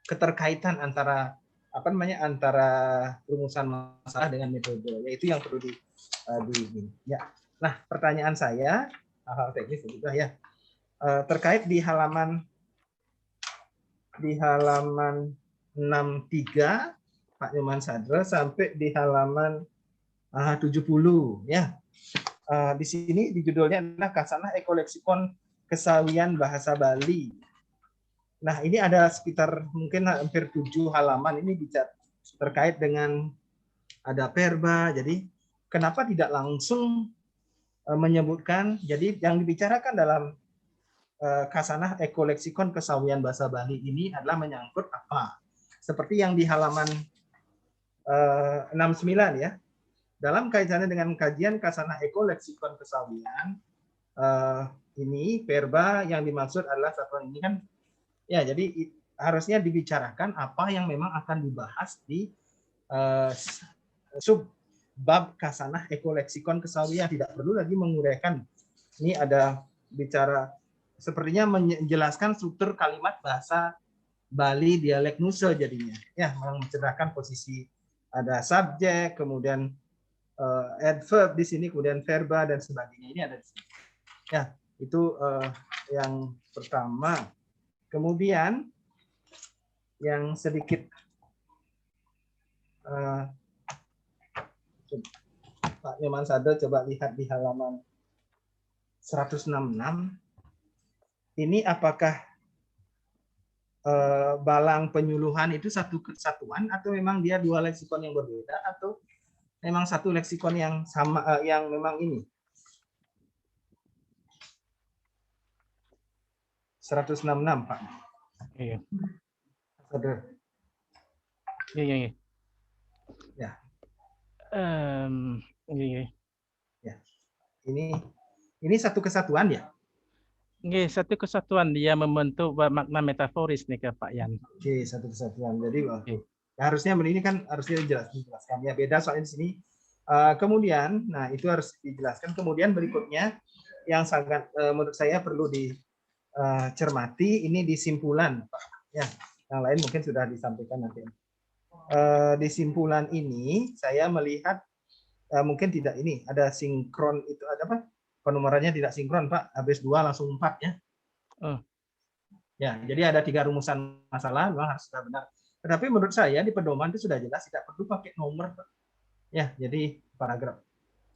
keterkaitan antara antara rumusan masalah dengan metode, yaitu yang perlu ya. Nah, pertanyaan saya hal teknis juga ya, terkait di halaman 63 Pak Nyoman Sadra sampai di halaman 70 ya. Di sini di judulnya adalah Kasanah Ekoleksikon Kesawian Bahasa Bali. Nah, ini ada sekitar mungkin hampir 7 halaman ini bicara terkait dengan ada perba. Jadi kenapa tidak langsung menyebutkan, jadi yang dibicarakan dalam Kasanah Ekoleksikon Kesawian Bahasa Bali ini adalah menyangkut apa? Seperti yang di halaman 69 ya. Dalam kaitannya dengan kajian Kasanah Ekoleksikon Kesawian, ini perba yang dimaksud adalah satuan ini kan, ya jadi harusnya dibicarakan apa yang memang akan dibahas di sub bab Kasanah Ekoleksikon Kesawian. Tidak perlu lagi menguraikan. Ini ada bicara sepertinya menjelaskan struktur kalimat bahasa Bali dialek Nusa jadinya. Ya, menceritakan posisi ada subjek, kemudian adverb di sini, kemudian verba dan sebagainya. Ini ada di sini. Ya, itu yang pertama. Kemudian yang sedikit Pak Nyoman Sadra coba lihat di halaman 166. Ini apakah balang penyuluhan itu satu kesatuan atau memang dia dua leksikon yang berbeda atau memang satu leksikon yang sama yang memang ini? 166 Pak. Iya. Sadra. Iya. Ya. Iya. Ya. Ini satu kesatuan ya? Nggih, satu kesatuan dia membentuk makna metaforis nih ke Pak Yan. Oke, satu kesatuan. Jadi harusnya ini kan harusnya dijelaskan ya, beda soalnya di sini. Kemudian, nah itu harus dijelaskan. Kemudian berikutnya yang sangat menurut saya perlu dicermati ini di simpulan, Pak. Ya, yang lain mungkin sudah disampaikan nanti. Di simpulan ini saya melihat mungkin tidak ini ada sinkron itu ada apa? Penomorannya tidak sinkron, Pak. Habis 2 langsung 4 ya. Ya, jadi ada 3 rumusan masalah, memang harus sudah benar. Tetapi menurut saya di pedoman itu sudah jelas, tidak perlu pakai nomor. Ya, jadi paragraf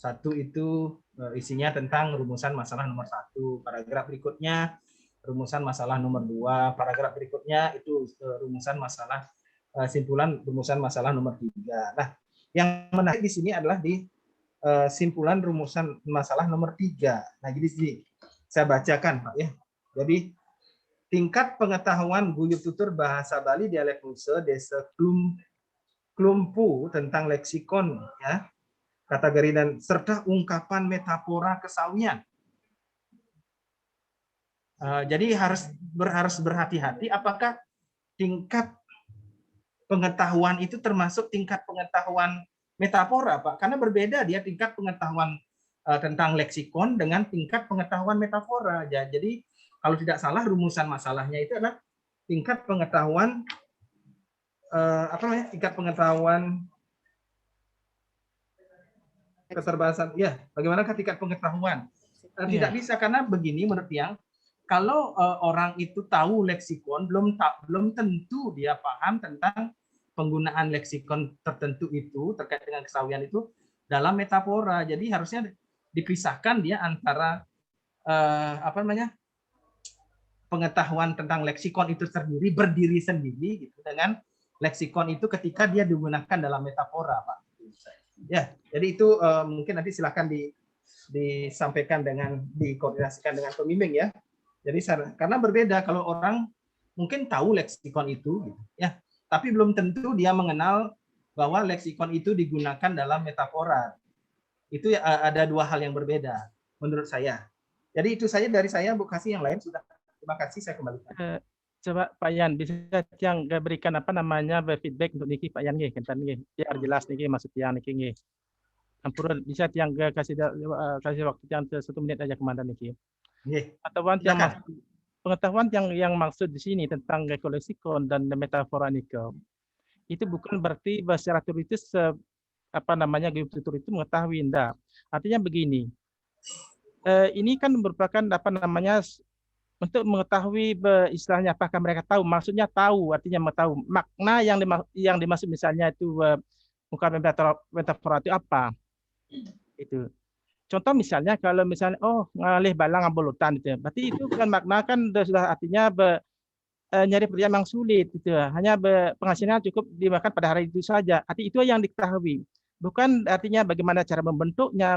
1 itu isinya tentang rumusan masalah nomor 1. Paragraf berikutnya rumusan masalah nomor 2. Paragraf berikutnya itu rumusan masalah simpulan rumusan masalah nomor 3. Nah, yang menarik di sini adalah di simpulan rumusan masalah nomor 3. Nah, jadi sini saya bacakan, Pak ya. Jadi tingkat pengetahuan guyub tutur bahasa Bali dialek Nuse desa Klumpu tentang leksikon ya, kategori dan serta ungkapan metafora kesawian. Jadi harus berhati-hati apakah tingkat pengetahuan itu termasuk tingkat pengetahuan metafora, Pak, karena berbeda dia tingkat pengetahuan tentang leksikon dengan tingkat pengetahuan metafora. Jadi kalau tidak salah rumusan masalahnya itu adalah tingkat pengetahuan tingkat pengetahuan keterbahasan. Ya, bagaimana tingkat pengetahuan? Tidak bisa karena begini menurut yang kalau orang itu tahu leksikon belum tentu dia paham tentang penggunaan leksikon tertentu itu terkait dengan kesawian itu dalam metafora. Jadi harusnya dipisahkan dia antara pengetahuan tentang leksikon itu berdiri sendiri gitu dengan leksikon itu ketika dia digunakan dalam metafora, Pak. Ya, jadi itu mungkin nanti silakan disampaikan dikoordinasikan dengan pembimbing ya. Jadi karena berbeda kalau orang mungkin tahu leksikon itu gitu ya, tapi belum tentu dia mengenal bahwa leksikon itu digunakan dalam metafora. Itu ada 2 hal yang berbeda menurut saya. Jadi itu saja dari saya, Bu Kasih, yang lain sudah. Terima kasih, saya kembalikan. Coba Pak Yan bisa yang berikan feedback untuk niki Pak Yan nggih kentan nggih biar jelas niki maksud yang niki nggih. Ampun bisa yang kasih waktu yang 1 menit aja kemandan niki. Nggih. Pengetahuan yang maksud di sini tentang leksikon dan metafora nikel itu bukan berarti secara teoritis guyub tutur itu mengetahui enggak. Artinya begini. Ini kan merupakan untuk mengetahui istilahnya apakah mereka tahu, maksudnya tahu, artinya mengetahui makna yang dimaksud misalnya itu ungkapan metafora itu apa. Itu. Contoh misalnya kalau misalnya ngalih balang ambulutan itu. Berarti itu kan makna kan sudah artinya nyari pekerjaan yang sulit itu. Hanya penghasilan cukup dimakan pada hari itu saja. Arti itu yang diketahui. Bukan artinya bagaimana cara membentuknya,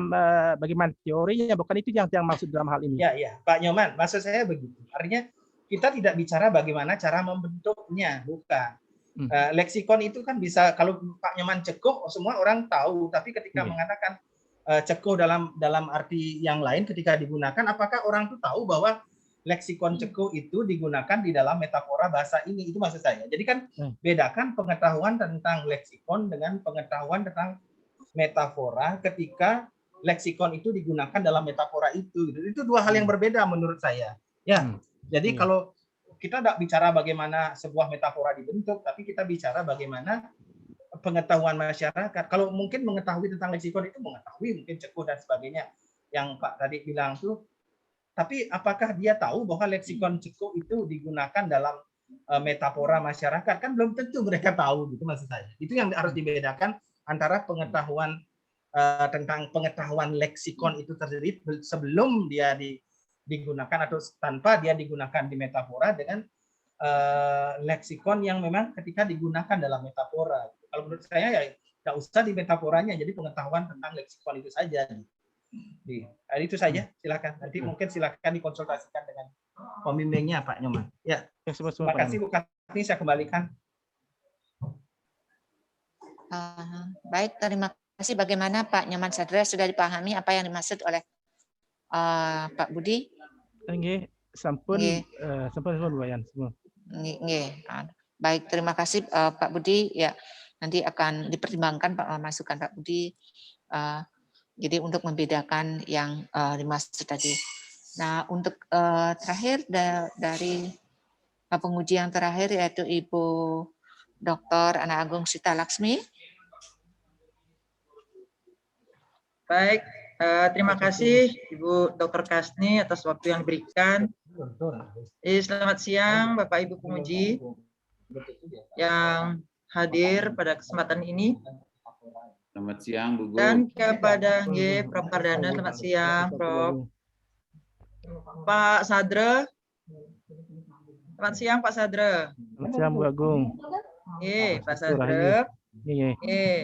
bagaimana teorinya, bukan itu yang maksud dalam hal ini. Ya, Pak Nyoman, maksud saya begitu. Artinya kita tidak bicara bagaimana cara membentuknya, bukan. Leksikon itu kan bisa, kalau Pak Nyoman cekoh, semua orang tahu. Tapi ketika mengatakan cekoh dalam arti yang lain, ketika digunakan, apakah orang itu tahu bahwa leksikon cekoh itu digunakan di dalam metafora bahasa ini? Itu maksud saya. Jadi kan bedakan pengetahuan tentang leksikon dengan pengetahuan tentang metafora ketika leksikon itu digunakan dalam metafora itu. Itu 2 hal yang berbeda menurut saya. Ya. Jadi kalau kita tidak bicara bagaimana sebuah metafora dibentuk, tapi kita bicara bagaimana pengetahuan masyarakat. Kalau mungkin mengetahui tentang leksikon itu mengetahui mungkin cekoh dan sebagainya yang Pak tadi bilang tuh. Tapi apakah dia tahu bahwa leksikon cekoh itu digunakan dalam metafora masyarakat? Kan belum tentu mereka tahu gitu maksud saya. Itu yang harus dibedakan antara pengetahuan tentang pengetahuan leksikon itu terdiri sebelum dia digunakan atau tanpa dia digunakan di metafora dengan leksikon yang memang ketika digunakan dalam metafora. Kalau menurut saya ya tidak usah di metaforanya, jadi pengetahuan tentang leksikon itu saja. Itu saja, silakan. Nanti mungkin silakan dikonsultasikan dengan pembimbingnya Pak Nyoman. Ya, terima kasih Bu Kasih, saya kembalikan. Baik, terima kasih. Bagaimana Pak Nyoman Sadra, sudah dipahami apa yang dimaksud oleh Pak Budi? Nggih, sampun Bu Yan. Nggih. Baik, terima kasih Pak Budi. Ya, nanti akan dipertimbangkan Pak masukan Pak Budi. Jadi untuk membedakan yang dimaksud tadi. Nah, untuk terakhir dari penguji yang terakhir yaitu Ibu Dr. Ana Agung Sita Laksmi. Baik, terima kasih Ibu Dr. Kasni atas waktu yang diberikan. Selamat siang Bapak Ibu Penguji yang hadir pada kesempatan ini, Selamat siang, Bu Gu. dan kepada Prof. Pardana, selamat siang Prof. Pak Sadre, selamat siang Pak Sadre. Selamat siang Bu Agung. Pak Sadre. Iya.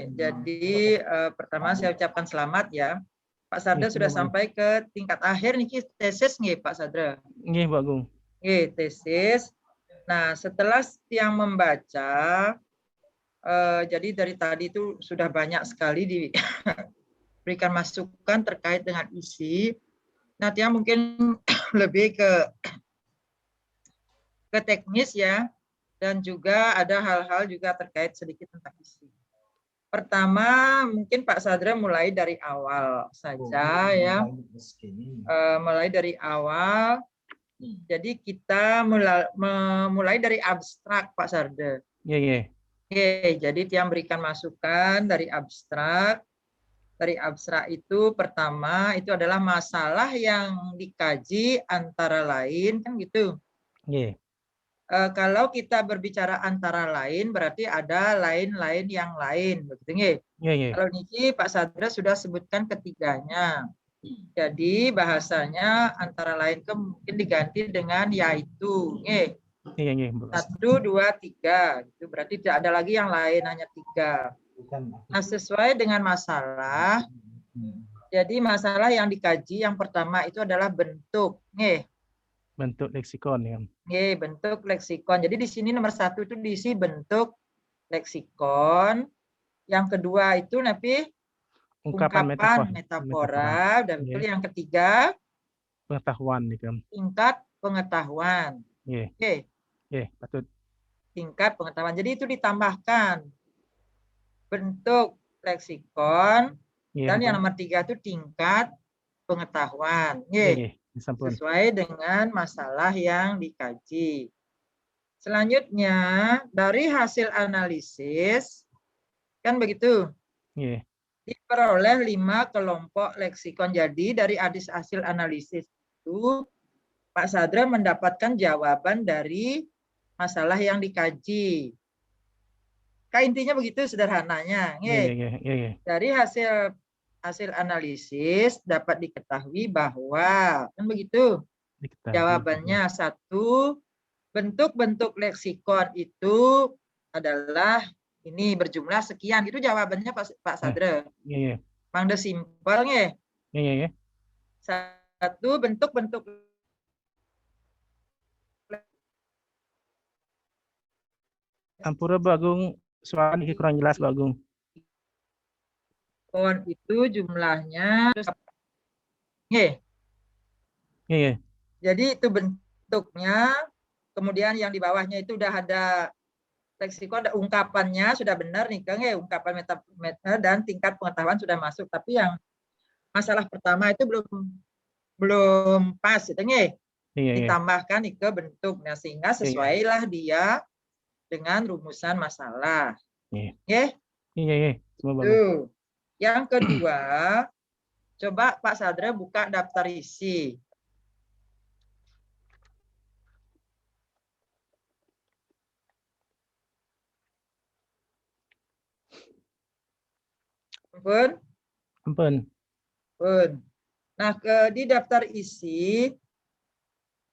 Jadi pertama saya ucapkan selamat ya. Pak Sadre sudah sampai ke tingkat akhir nih tesis nih Pak Sadre. Iya Bu Agung. Tesis. Nah, setelah yang membaca, jadi dari tadi itu sudah banyak sekali diberikan masukan terkait dengan isi. Nanti yang mungkin lebih ke teknis ya, dan juga ada hal-hal juga terkait sedikit tentang isi. Pertama, mungkin Pak Sadra mulai dari awal saja ya, mulai dari awal. Jadi kita mulai dari abstrak Pak Sadra. Iya. Jadi dia berikan masukan dari abstrak. Dari abstrak itu pertama itu adalah masalah yang dikaji antara lain kan gitu. Iya. Kalau kita berbicara antara lain berarti ada lain-lain yang lain begitu nggih. Iya. Kalau niki Pak Sadra sudah sebutkan ketiganya. Jadi bahasanya antara lain itu mungkin diganti dengan yaitu nggih. Iya. 1, 2, 3 itu berarti tidak ada lagi yang lain, hanya 3. Nah, sesuai dengan masalah. Jadi masalah yang dikaji yang pertama itu adalah bentuk nggih. Bentuk leksikon ya. Bentuk leksikon. Jadi di sini nomor 1 itu diisi bentuk leksikon. Yang kedua itu nanti ungkapan metafora. Dan betul yang ketiga pengetahuan nih kan. Tingkat pengetahuan. Patut. Tingkat pengetahuan. Jadi itu ditambahkan bentuk leksikon dan yang nomor 3 itu tingkat pengetahuan. Sesuai dengan masalah yang dikaji. Selanjutnya dari hasil analisis kan begitu. Diperoleh 5 kelompok leksikon. Jadi dari hasil analisis itu Pak Sadra mendapatkan jawaban dari masalah yang dikaji. Intinya begitu sederhananya. Dari hasil analisis dapat diketahui bahwa kan begitu. Jawabannya 1, bentuk-bentuk leksikon itu adalah ini berjumlah sekian. Itu jawabannya Pak Sadra. Mangde simpel nggih. 1, bentuk-bentuk Ampura Bu Agung, suara ini kurang jelas Bu Agung. Itu jumlahnya Jadi itu bentuknya, kemudian yang di bawahnya itu udah ada leksikon, ada ungkapannya sudah benar nih Kang ungkapan meta dan tingkat pengetahuan sudah masuk. Tapi yang masalah pertama itu belum pas itu ditambahkan ke bentuk. Nah, sehingga sesuailah dia dengan rumusan masalah. Yang kedua, coba Pak Sadra buka daftar isi. Ampun. Nah, di daftar isi,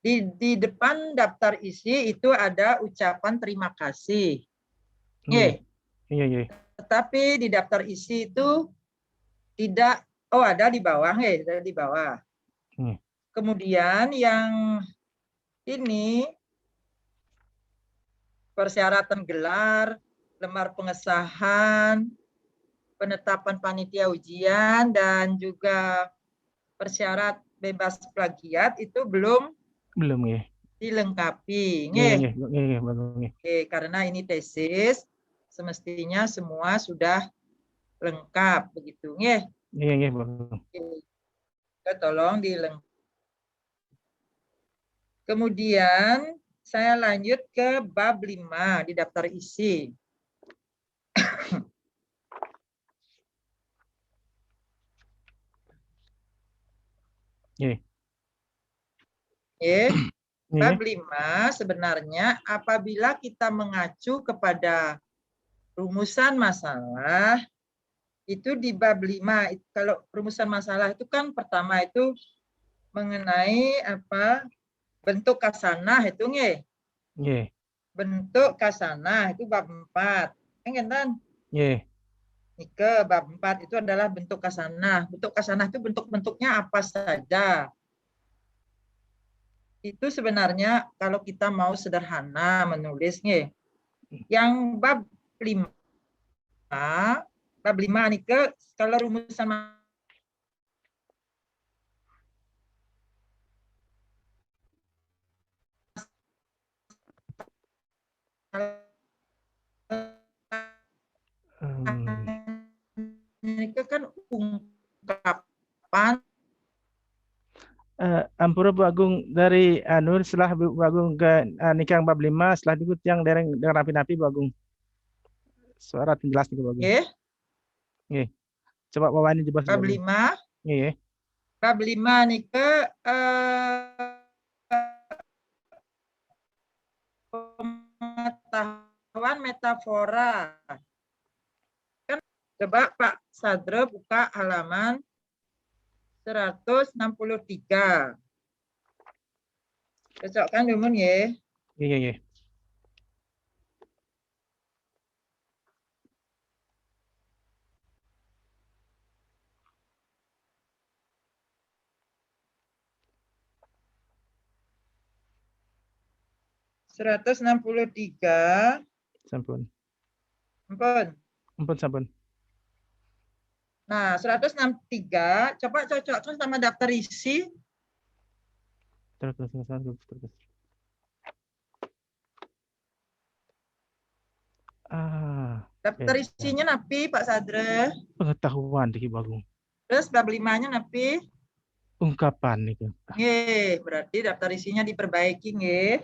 di depan daftar isi itu ada ucapan terima kasih. Tetapi di daftar isi itu tidak, ada di bawah, ada di bawah. Kemudian yang ini persyaratan gelar, lembar pengesahan, penetapan panitia ujian, dan juga persyarat bebas plagiat itu belum dilengkapi. Karena ini tesis, semestinya semua sudah lengkap begitu. Tolong dilengkapi. Kemudian saya lanjut ke bab 5 di daftar isi. Bab 5 sebenarnya apabila kita mengacu kepada rumusan masalah, itu di bab 5. Kalau rumusan masalah itu kan pertama itu mengenai apa bentuk kasanah itu nggih. Nggih. Bentuk kasanah itu bab 4. Kan? Nggih. Nike bab 4 itu adalah bentuk kasanah. Bentuk kasanah itu bentuk-bentuknya apa saja. Itu sebenarnya kalau kita mau sederhana menulisnya. Yang bab 5 nike kalau rumusan nike kan ungkapan Ampura Bu Agung dari Nur setelah Bu Agung ke nikah bab 5 setelah ikut yang dereng dengan rapi-rapi Bu Agung. Suara jelas nih Bu Agung. Nggih. Coba bawain jelas bab 5. Nggih. Bab 5 nike pengetahuan metafora. Kan coba Pak Sadre buka halaman 163. Cocok kan Dumun ya? Iya. 163. Sampun. Sampun. Nah, 163 coba cocokkan sama daftar isi. Terus. Daftar isinya napi Pak Sadre. Pengetahuan di Bagung. Terus bab 5-nya napi? Ungkapan itu. Nggih, berarti daftar isinya diperbaiki nggih.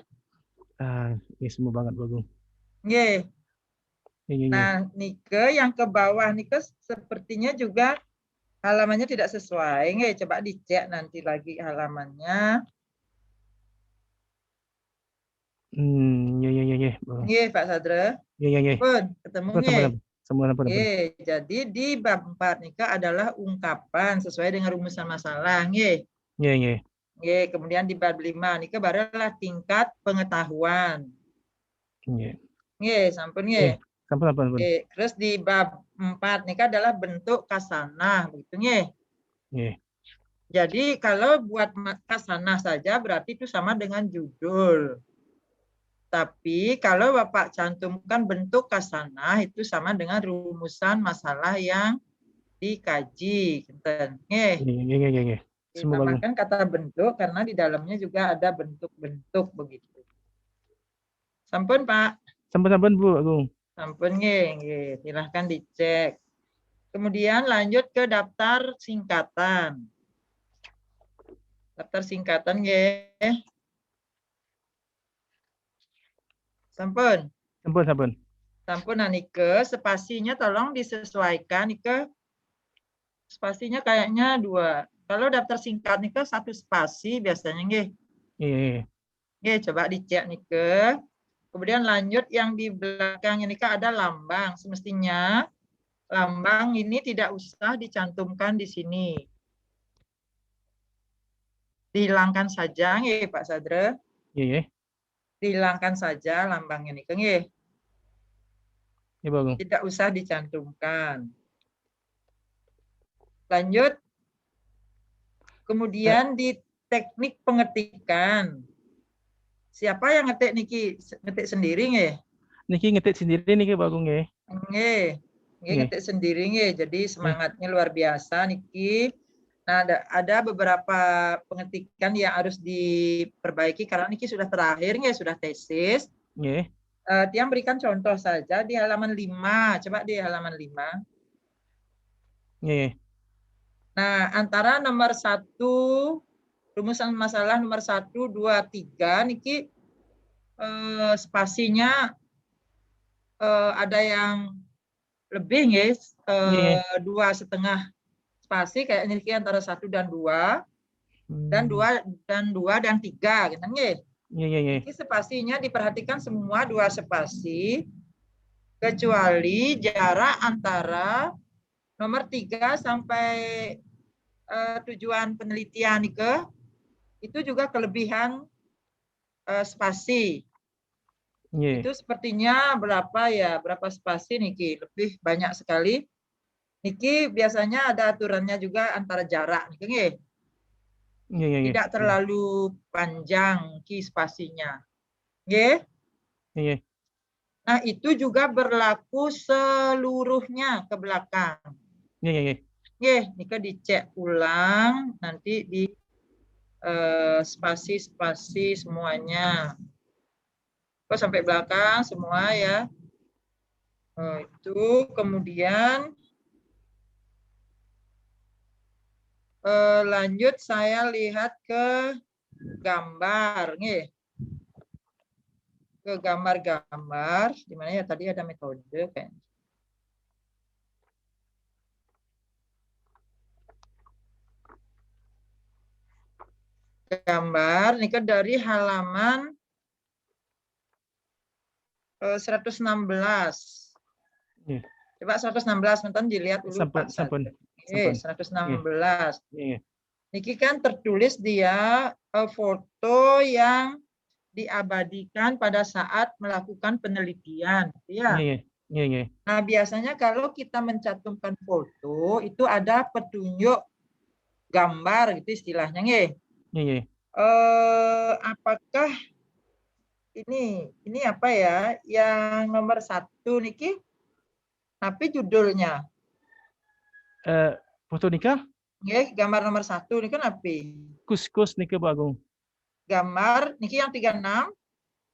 Ini semua banget Bagung. Nggih. Nah, nike yang ke bawah nike sepertinya juga halamannya tidak sesuai. Nggih, coba dicek nanti lagi halamannya. Iya. Nggih, Pak Sadre. Iya. Ketemu nggih. Semua. Jadi di bab 4 nike adalah ungkapan sesuai dengan rumusan masalah. Nggih. Iya. Kemudian di bab 5 nike barulah tingkat pengetahuan. Nggih, sampun nggih. Sampun. Terus di bab 4 nike adalah bentuk kasanah, begitu nggih. Jadi kalau buat kasanah saja berarti itu sama dengan judul. Tapi kalau Bapak cantumkan bentuk kasanah itu sama dengan rumusan masalah yang dikaji. Iya. Ditambahkan kata bentuk karena di dalamnya juga ada bentuk-bentuk begitu. Sampun Pak? Sampun Bu Agung. Sampun nggih. Silahkan dicek. Kemudian lanjut ke daftar singkatan. Daftar singkatan nggih. Sampun. Sampun nike spasinya tolong disesuaikan nike. Spasinya kayaknya 2. Kalau daftar singkat nike 1 spasi biasanya nggih. Iya. Nggih, coba dicek nike. Kemudian lanjut yang di belakangnya nike ada lambang. Semestinya lambang ini tidak usah dicantumkan di sini. Dihilangkan saja nggih Pak Sadre. Iya. Dihilangkan saja lambangnya nike nggih. Iya Bagung. Tidak usah dicantumkan. Lanjut. Kemudian di teknik pengetikan. Siapa yang ngetik niki? Ngetik sendiri nggih? Niki ngetik sendiri niki Bagung nggih. Nggih. Ngetik sendiri nggih. Jadi semangatnya luar biasa niki. Nah, ada beberapa pengetikan yang harus diperbaiki karena niki sudah terakhir nggih, sudah tesis. Nggih. Tiang berikan contoh saja di halaman 5. Coba di halaman 5. Nggih. Nah, antara nomor 1, rumusan masalah nomor 1, 2, 3, niki spasinya ada yang lebih guys, 2,5 spasi kayak niki antara 1 dan 2, dan 2 dan 3, gitu nggih. Ini spasinya diperhatikan semua 2 spasi, kecuali jarak antara nomor 3 sampai tujuan penelitian itu juga kelebihan spasi. Itu sepertinya berapa spasi niki, lebih banyak sekali. Niki biasanya ada aturannya juga antara jarak niki. Tidak terlalu panjang ki spasinya. Nggih. Nah, itu juga berlaku seluruhnya ke belakang. Nggih, nika dicek ulang nanti di spasi-spasi semuanya. Kok sampai belakang semua ya. Itu kemudian lanjut saya lihat ke gambar nih. Ke gambar-gambar di mana ya tadi ada metode kan. Gambar ini kan dari halaman 116. Coba 116 nonton dilihat dulu Pak. Sampun. 116. Niki kan tertulis dia foto yang diabadikan pada saat melakukan penelitian, ya. Nah, biasanya kalau kita mencantumkan foto itu ada petunjuk gambar gitu istilahnya, nggih. Apakah ini apa ya? Yang nomor 1 niki, tapi judulnya? Foto nikah? Nggih, gambar nomor 1 ini kan apa? Kuskus nika Bu Agung. Gambar niki yang 36.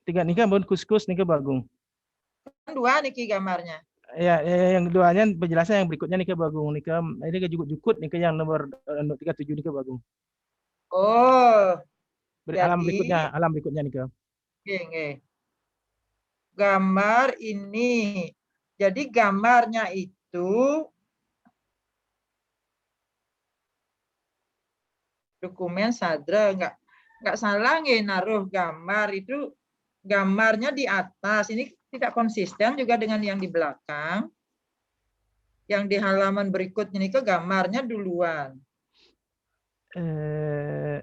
3 nika pun kuskus nika Bu Agung. 2 niki gambarnya. Ya, yang keduanya penjelasan yang berikutnya nika Bu Agung. Nika ini jukut nika yang nomor 37 nika Bu Agung. Oh. Alam berikutnya nika. Nggih. Gambar ini. Jadi gambarnya itu dokumen sadra, enggak salah nggih naruh gambar itu gambarnya di atas. Ini tidak konsisten juga dengan yang di belakang. Yang di halaman berikutnya ini ke gambarnya duluan.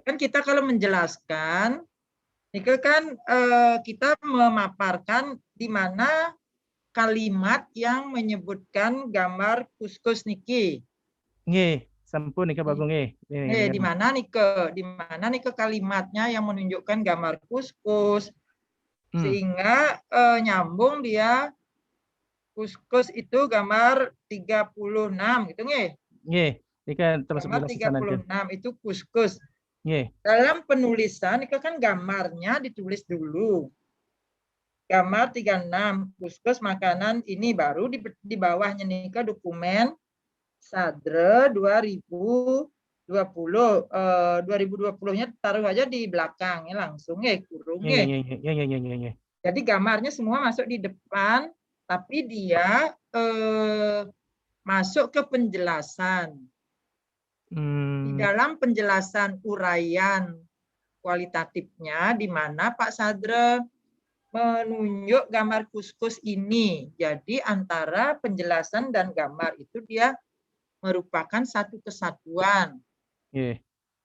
Kan kita kalau menjelaskan ini kan kita memaparkan di mana kalimat yang menyebutkan gambar kuskus niki. Nggih. Sampun nika Bagung di mana nih ke kalimatnya yang menunjukkan gambar kuskus sehingga nyambung dia kuskus itu gambar 36 gitu nggih. Nggih, nika termasuk gambar 36 itu kuskus. Nggih. Dalam penulisan nika kan gambarnya ditulis dulu. Gambar 36 kuskus makanan ini baru di bawahnya nika dokumen Sadre 2020. 2020-nya taruh aja di belakang ya langsung ya kurung ya. Jadi gambarnya semua masuk di depan tapi dia masuk ke penjelasan. Di dalam penjelasan uraian kualitatifnya di mana Pak Sadre menunjuk gambar kuskus ini. Jadi antara penjelasan dan gambar itu dia merupakan satu kesatuan.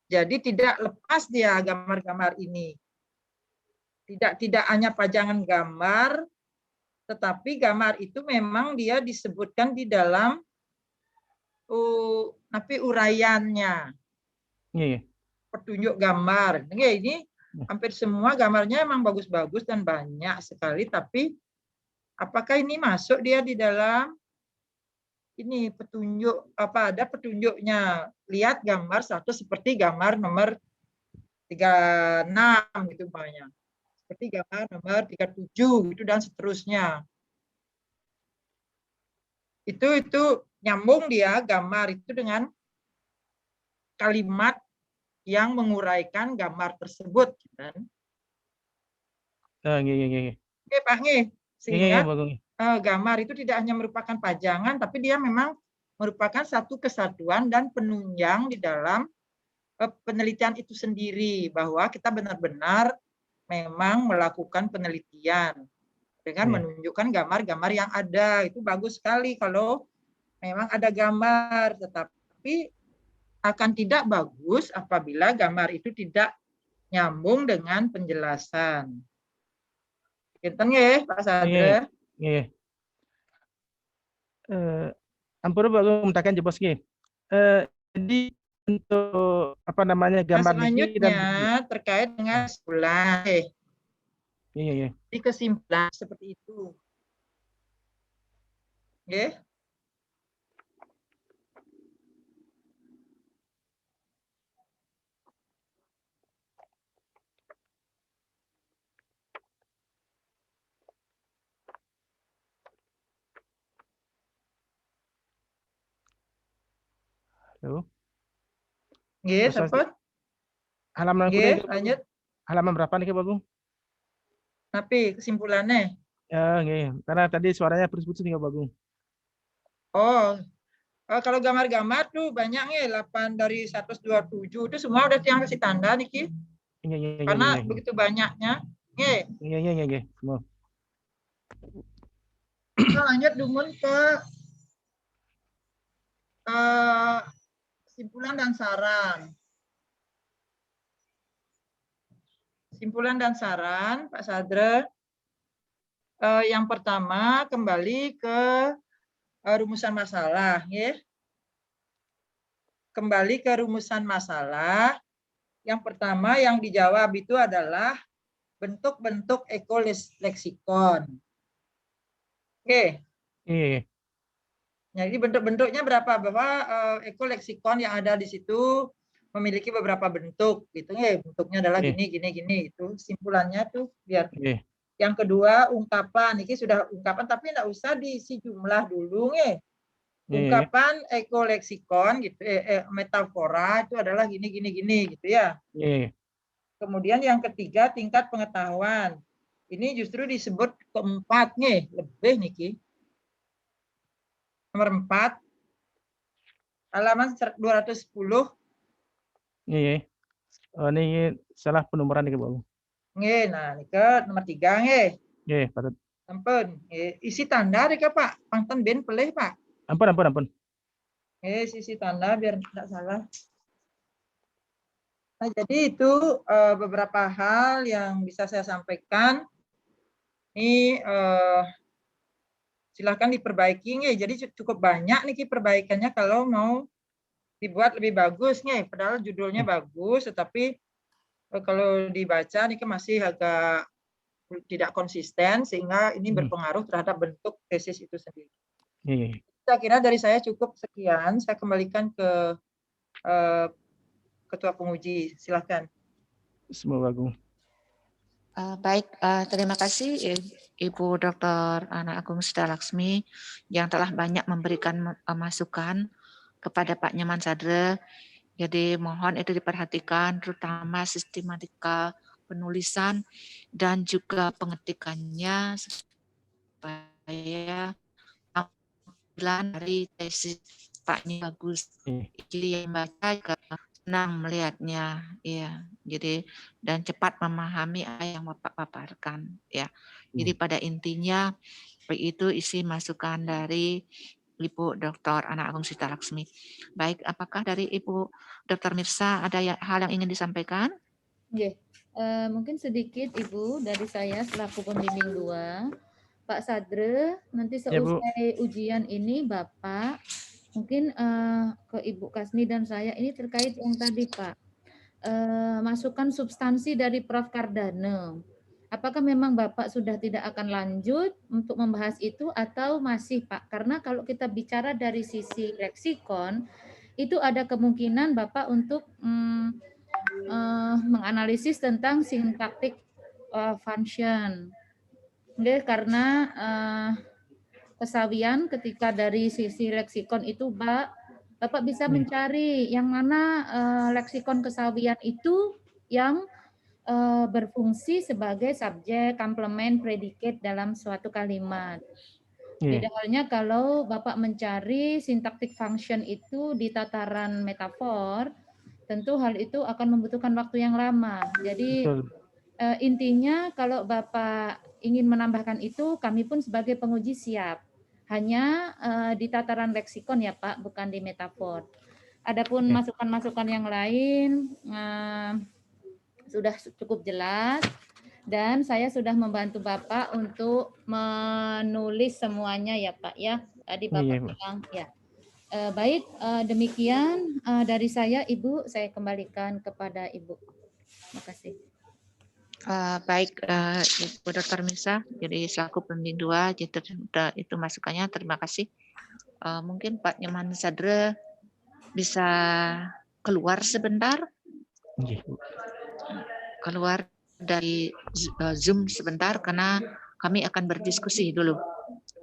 Jadi tidak lepas dia gambar-gambar ini. Tidak hanya pajangan gambar, tetapi gambar itu memang dia disebutkan di dalam uraiannya. Petunjuk gambar. Ini hampir semua gambarnya memang bagus-bagus dan banyak sekali, tapi apakah ini masuk dia di dalam ini petunjuk ada petunjuknya. Lihat gambar 1 seperti gambar nomor 36 gitu banyak. Seperti gambar nomor 37 gitu dan seterusnya. Itu nyambung dia gambar itu dengan kalimat yang menguraikan gambar tersebut kan. Oke, Pak nggih. Sehingga gambar itu tidak hanya merupakan pajangan, tapi dia memang merupakan satu kesatuan dan penunjang di dalam penelitian itu sendiri, bahwa kita benar-benar memang melakukan penelitian dengan menunjukkan gambar-gambar yang ada. Itu bagus sekali kalau memang ada gambar, tetapi akan tidak bagus apabila gambar itu tidak nyambung dengan penjelasan. Kinten nggih, Pak Sadre? Nggih. Ampun Bagung mentakan jebos nggih. Jadi untuk apa namanya gambar niki dan selanjutnya terkait dengan kesimpulan. Iya. Di kesimpulan seperti itu. Nggih. Halo. Nggih, sampun. Halaman nggih, lanjut. Halaman berapa nih Bagung? Tapi kesimpulannya? Ya, nggih. Karena tadi suaranya putus-putus nih Bagung. Oh, kalau gambar-gambar tuh banyak nih, 8 dari 127 itu semua udah yang kasih tanda niki. Iya. Karena begitu banyaknya. Nggih. Iya, semua. Kita lanjut dumun ke kesimpulan dan saran. Kesimpulan dan saran, Pak Sadre. Yang pertama kembali ke rumusan masalah, ya. Kembali ke rumusan masalah. Yang pertama yang dijawab itu adalah bentuk-bentuk ekoleksikon. Oke. Iya. Jadi bentuk-bentuknya berapa? Bahwa ekoleksikon yang ada di situ memiliki beberapa bentuk, gitu ya. Bentuknya adalah gini. Itu simpulannya tuh biar. Yang kedua ungkapan. Ini sudah ungkapan tapi enggak usah diisi jumlah dulu, ya. Ungkapan ekoleksikon gitu, metafora itu adalah gini gitu ya. Kemudian yang ketiga tingkat pengetahuan. Ini justru disebut keempat nih, lebih niki. Nomor 4 halaman 210. Iya. Oh, ini salah penumeran nih Bagung. Nggih, nah nika nomor 3 nggih. Nggih, patut. Ampun, isi tanda nika Pak, pangten ben pelih Pak. Ampun. Isi tanda biar tidak salah. Nah, jadi itu beberapa hal yang bisa saya sampaikan. Ini silahkan diperbaiki nih. Jadi cukup banyak nih perbaikannya kalau mau dibuat lebih bagus nih. Padahal judulnya bagus, tetapi kalau dibaca nih masih agak tidak konsisten sehingga ini berpengaruh terhadap bentuk tesis itu sendiri. Saya kira dari saya cukup sekian. Saya kembalikan ke Ketua Penguji. Silahkan. Semua Bagung. Baik, terima kasih Ibu Dr. Ana Agung Sita Laksmi yang telah banyak memberikan masukan kepada Pak Nyoman Sadre. Jadi mohon itu diperhatikan terutama sistematika penulisan dan juga pengetikannya supaya tampilan dari tesis Pak ini bagus. Jadi yang baca juga senang melihatnya, ya. Jadi dan cepat memahami apa yang Bapak paparkan, ya. Jadi pada intinya itu isi masukan dari Ibu Dr. Ana Agung Sita Laksmi. Baik, apakah dari Ibu Dr. Mirsa ada hal yang ingin disampaikan? Oke, mungkin sedikit Ibu dari saya selaku pembimbing 2. Pak Sadre, nanti seusai ujian ini Bapak mungkin ke Ibu Kasni dan saya ini terkait yang tadi Pak, masukan substansi dari Prof. Cardano. Apakah memang Bapak sudah tidak akan lanjut untuk membahas itu atau masih Pak? Karena kalau kita bicara dari sisi leksikon, itu ada kemungkinan Bapak untuk menganalisis tentang syntactic function. Karena kesawian ketika dari sisi leksikon itu Bapak bisa mencari yang mana leksikon kesawian itu yang berfungsi sebagai subjek, komplement, predikat dalam suatu kalimat. Beda halnya kalau Bapak mencari syntactic function itu di tataran metafor, tentu hal itu akan membutuhkan waktu yang lama. Jadi intinya kalau Bapak ingin menambahkan itu, kami pun sebagai penguji siap. Hanya di tataran leksikon ya Pak, bukan di metafor. Adapun masukan-masukan yang lain sudah cukup jelas dan saya sudah membantu Bapak untuk menulis semuanya ya Pak ya. Tadi Bapak bilang ya. Baik, demikian dari saya Ibu, saya kembalikan kepada Ibu. Terima kasih. Baik, Ibu Dr. Misa, jadi selaku pembimbing 2, itu masukannya, terima kasih. Mungkin Pak Nyoman Sadre bisa keluar sebentar, keluar dari Zoom sebentar, karena kami akan berdiskusi dulu.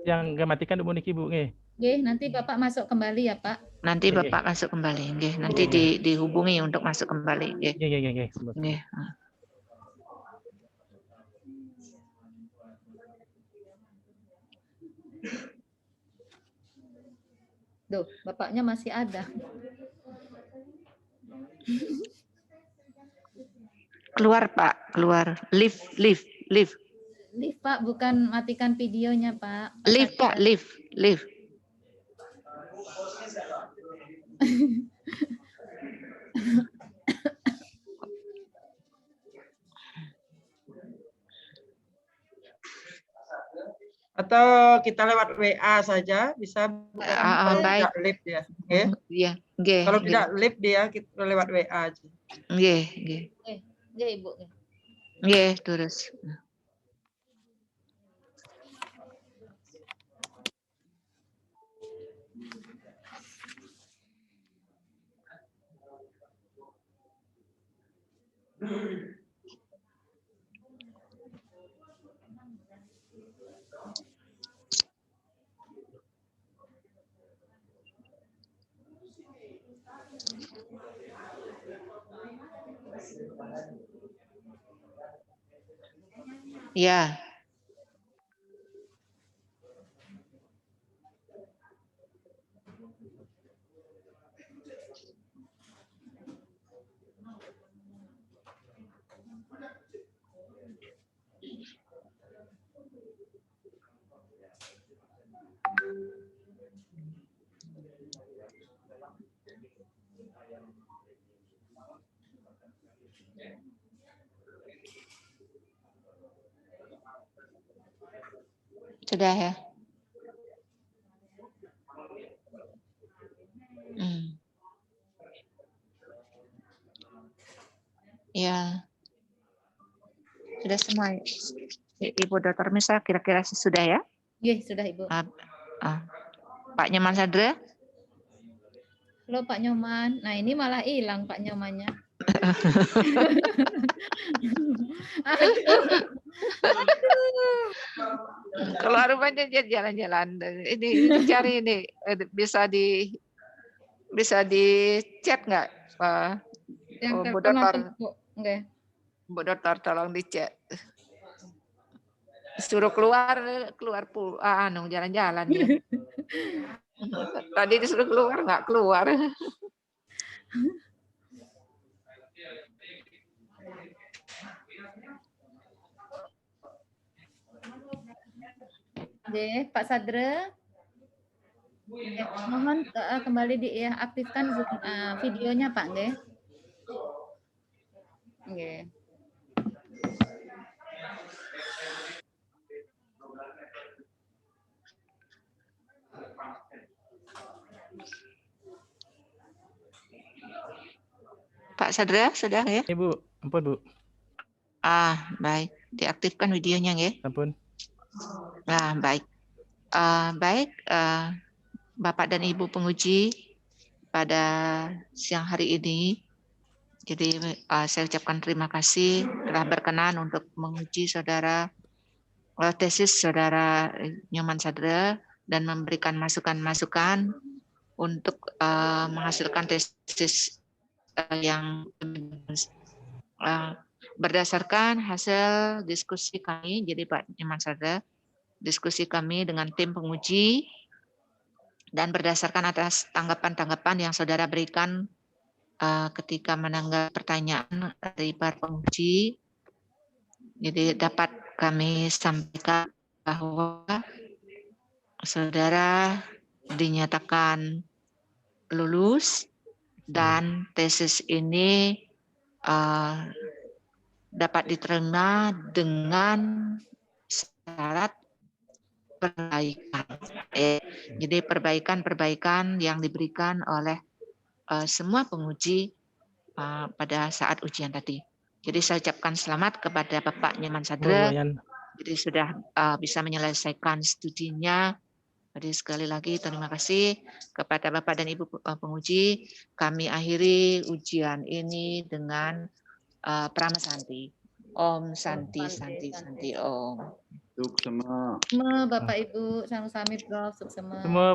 Yang nggak matikan dulu niki Bu. Nanti Bapak masuk kembali ya Pak. Nanti Bapak masuk kembali, nanti dihubungi untuk masuk kembali. Duh, Bapaknya masih ada. Keluar Pak, keluar. Live. Live Pak, bukan matikan videonya Pak. Live Pak, live. Atau kita lewat WA saja bisa, kalau baik. tidak live ya. Iya, kalau tidak live dia kita lewat WA aja. Nggih. Ibu. Nggih, terus. Ya. Sudah ya. Ya. Sudah semua. Ibu Dr. Misa kira-kira sudah ya? Iya, sudah Ibu. Pak Nyoman Sadre? Halo Pak Nyoman. Nah, ini malah hilang Pak Nyomannya. Keluar rumahnya jalan-jalan. Ini cari ini bisa di chat nggak, Pak? Bu Dokter? Bu Dokter tolong di chat. Suruh keluar jalan-jalan dia. Tadi disuruh keluar nggak keluar. Pak Sadre, mohon kembali diaktifkan videonya Pak, nggih. Pak Sadra, sudah ya? Ibu, ampun Bu. Baik. Diaktifkan videonya ya? Ampun. Baik. Baik, Bapak dan Ibu penguji pada siang hari ini. Jadi saya ucapkan terima kasih telah berkenan untuk menguji tesis saudara Nyoman Sadre dan memberikan masukan-masukan untuk menghasilkan tesis yang berdasarkan hasil diskusi kami. Jadi Pak Nyoman Sadre, diskusi kami dengan tim penguji dan berdasarkan atas tanggapan-tanggapan yang saudara berikan ketika menanggapi pertanyaan dari para penguji, Jadi dapat kami sampaikan bahwa saudara dinyatakan lulus dan tesis ini dapat diterima dengan syarat perbaikan. Jadi perbaikan-perbaikan yang diberikan oleh semua penguji pada saat ujian tadi. Jadi saya ucapkan selamat kepada Bapak Nyoman Sadre. Jadi sudah bisa menyelesaikan studinya. Jadi sekali lagi terima kasih kepada Bapak dan Ibu penguji. Kami akhiri ujian ini dengan Prama Santi. Om Santi Santi Santi Om. Suk semua. Semua Bapak Ibu, sami Prof, suk semua. Semua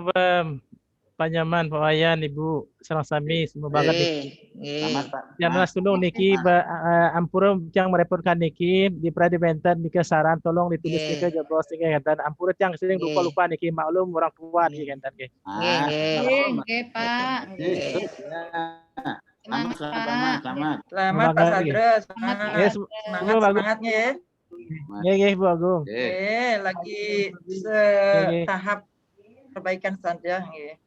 Pak Nyaman, Pak Wayan, Ibu, sami semua banget niki. Selamat Pak. Yang nas tulung niki ampura yang merepotkan niki di Pradiventa niki saran tolong ditulis niki jeblos niki dan ampura yang sering lupa-lupa niki maklum orang tua niki kan niki. Nggih, Pak. Semangat, Pak. Selamat Pak Sadre, semangatnya ya. Nggih, Bu Agung. Lagi tahap perbaikan saja nggih.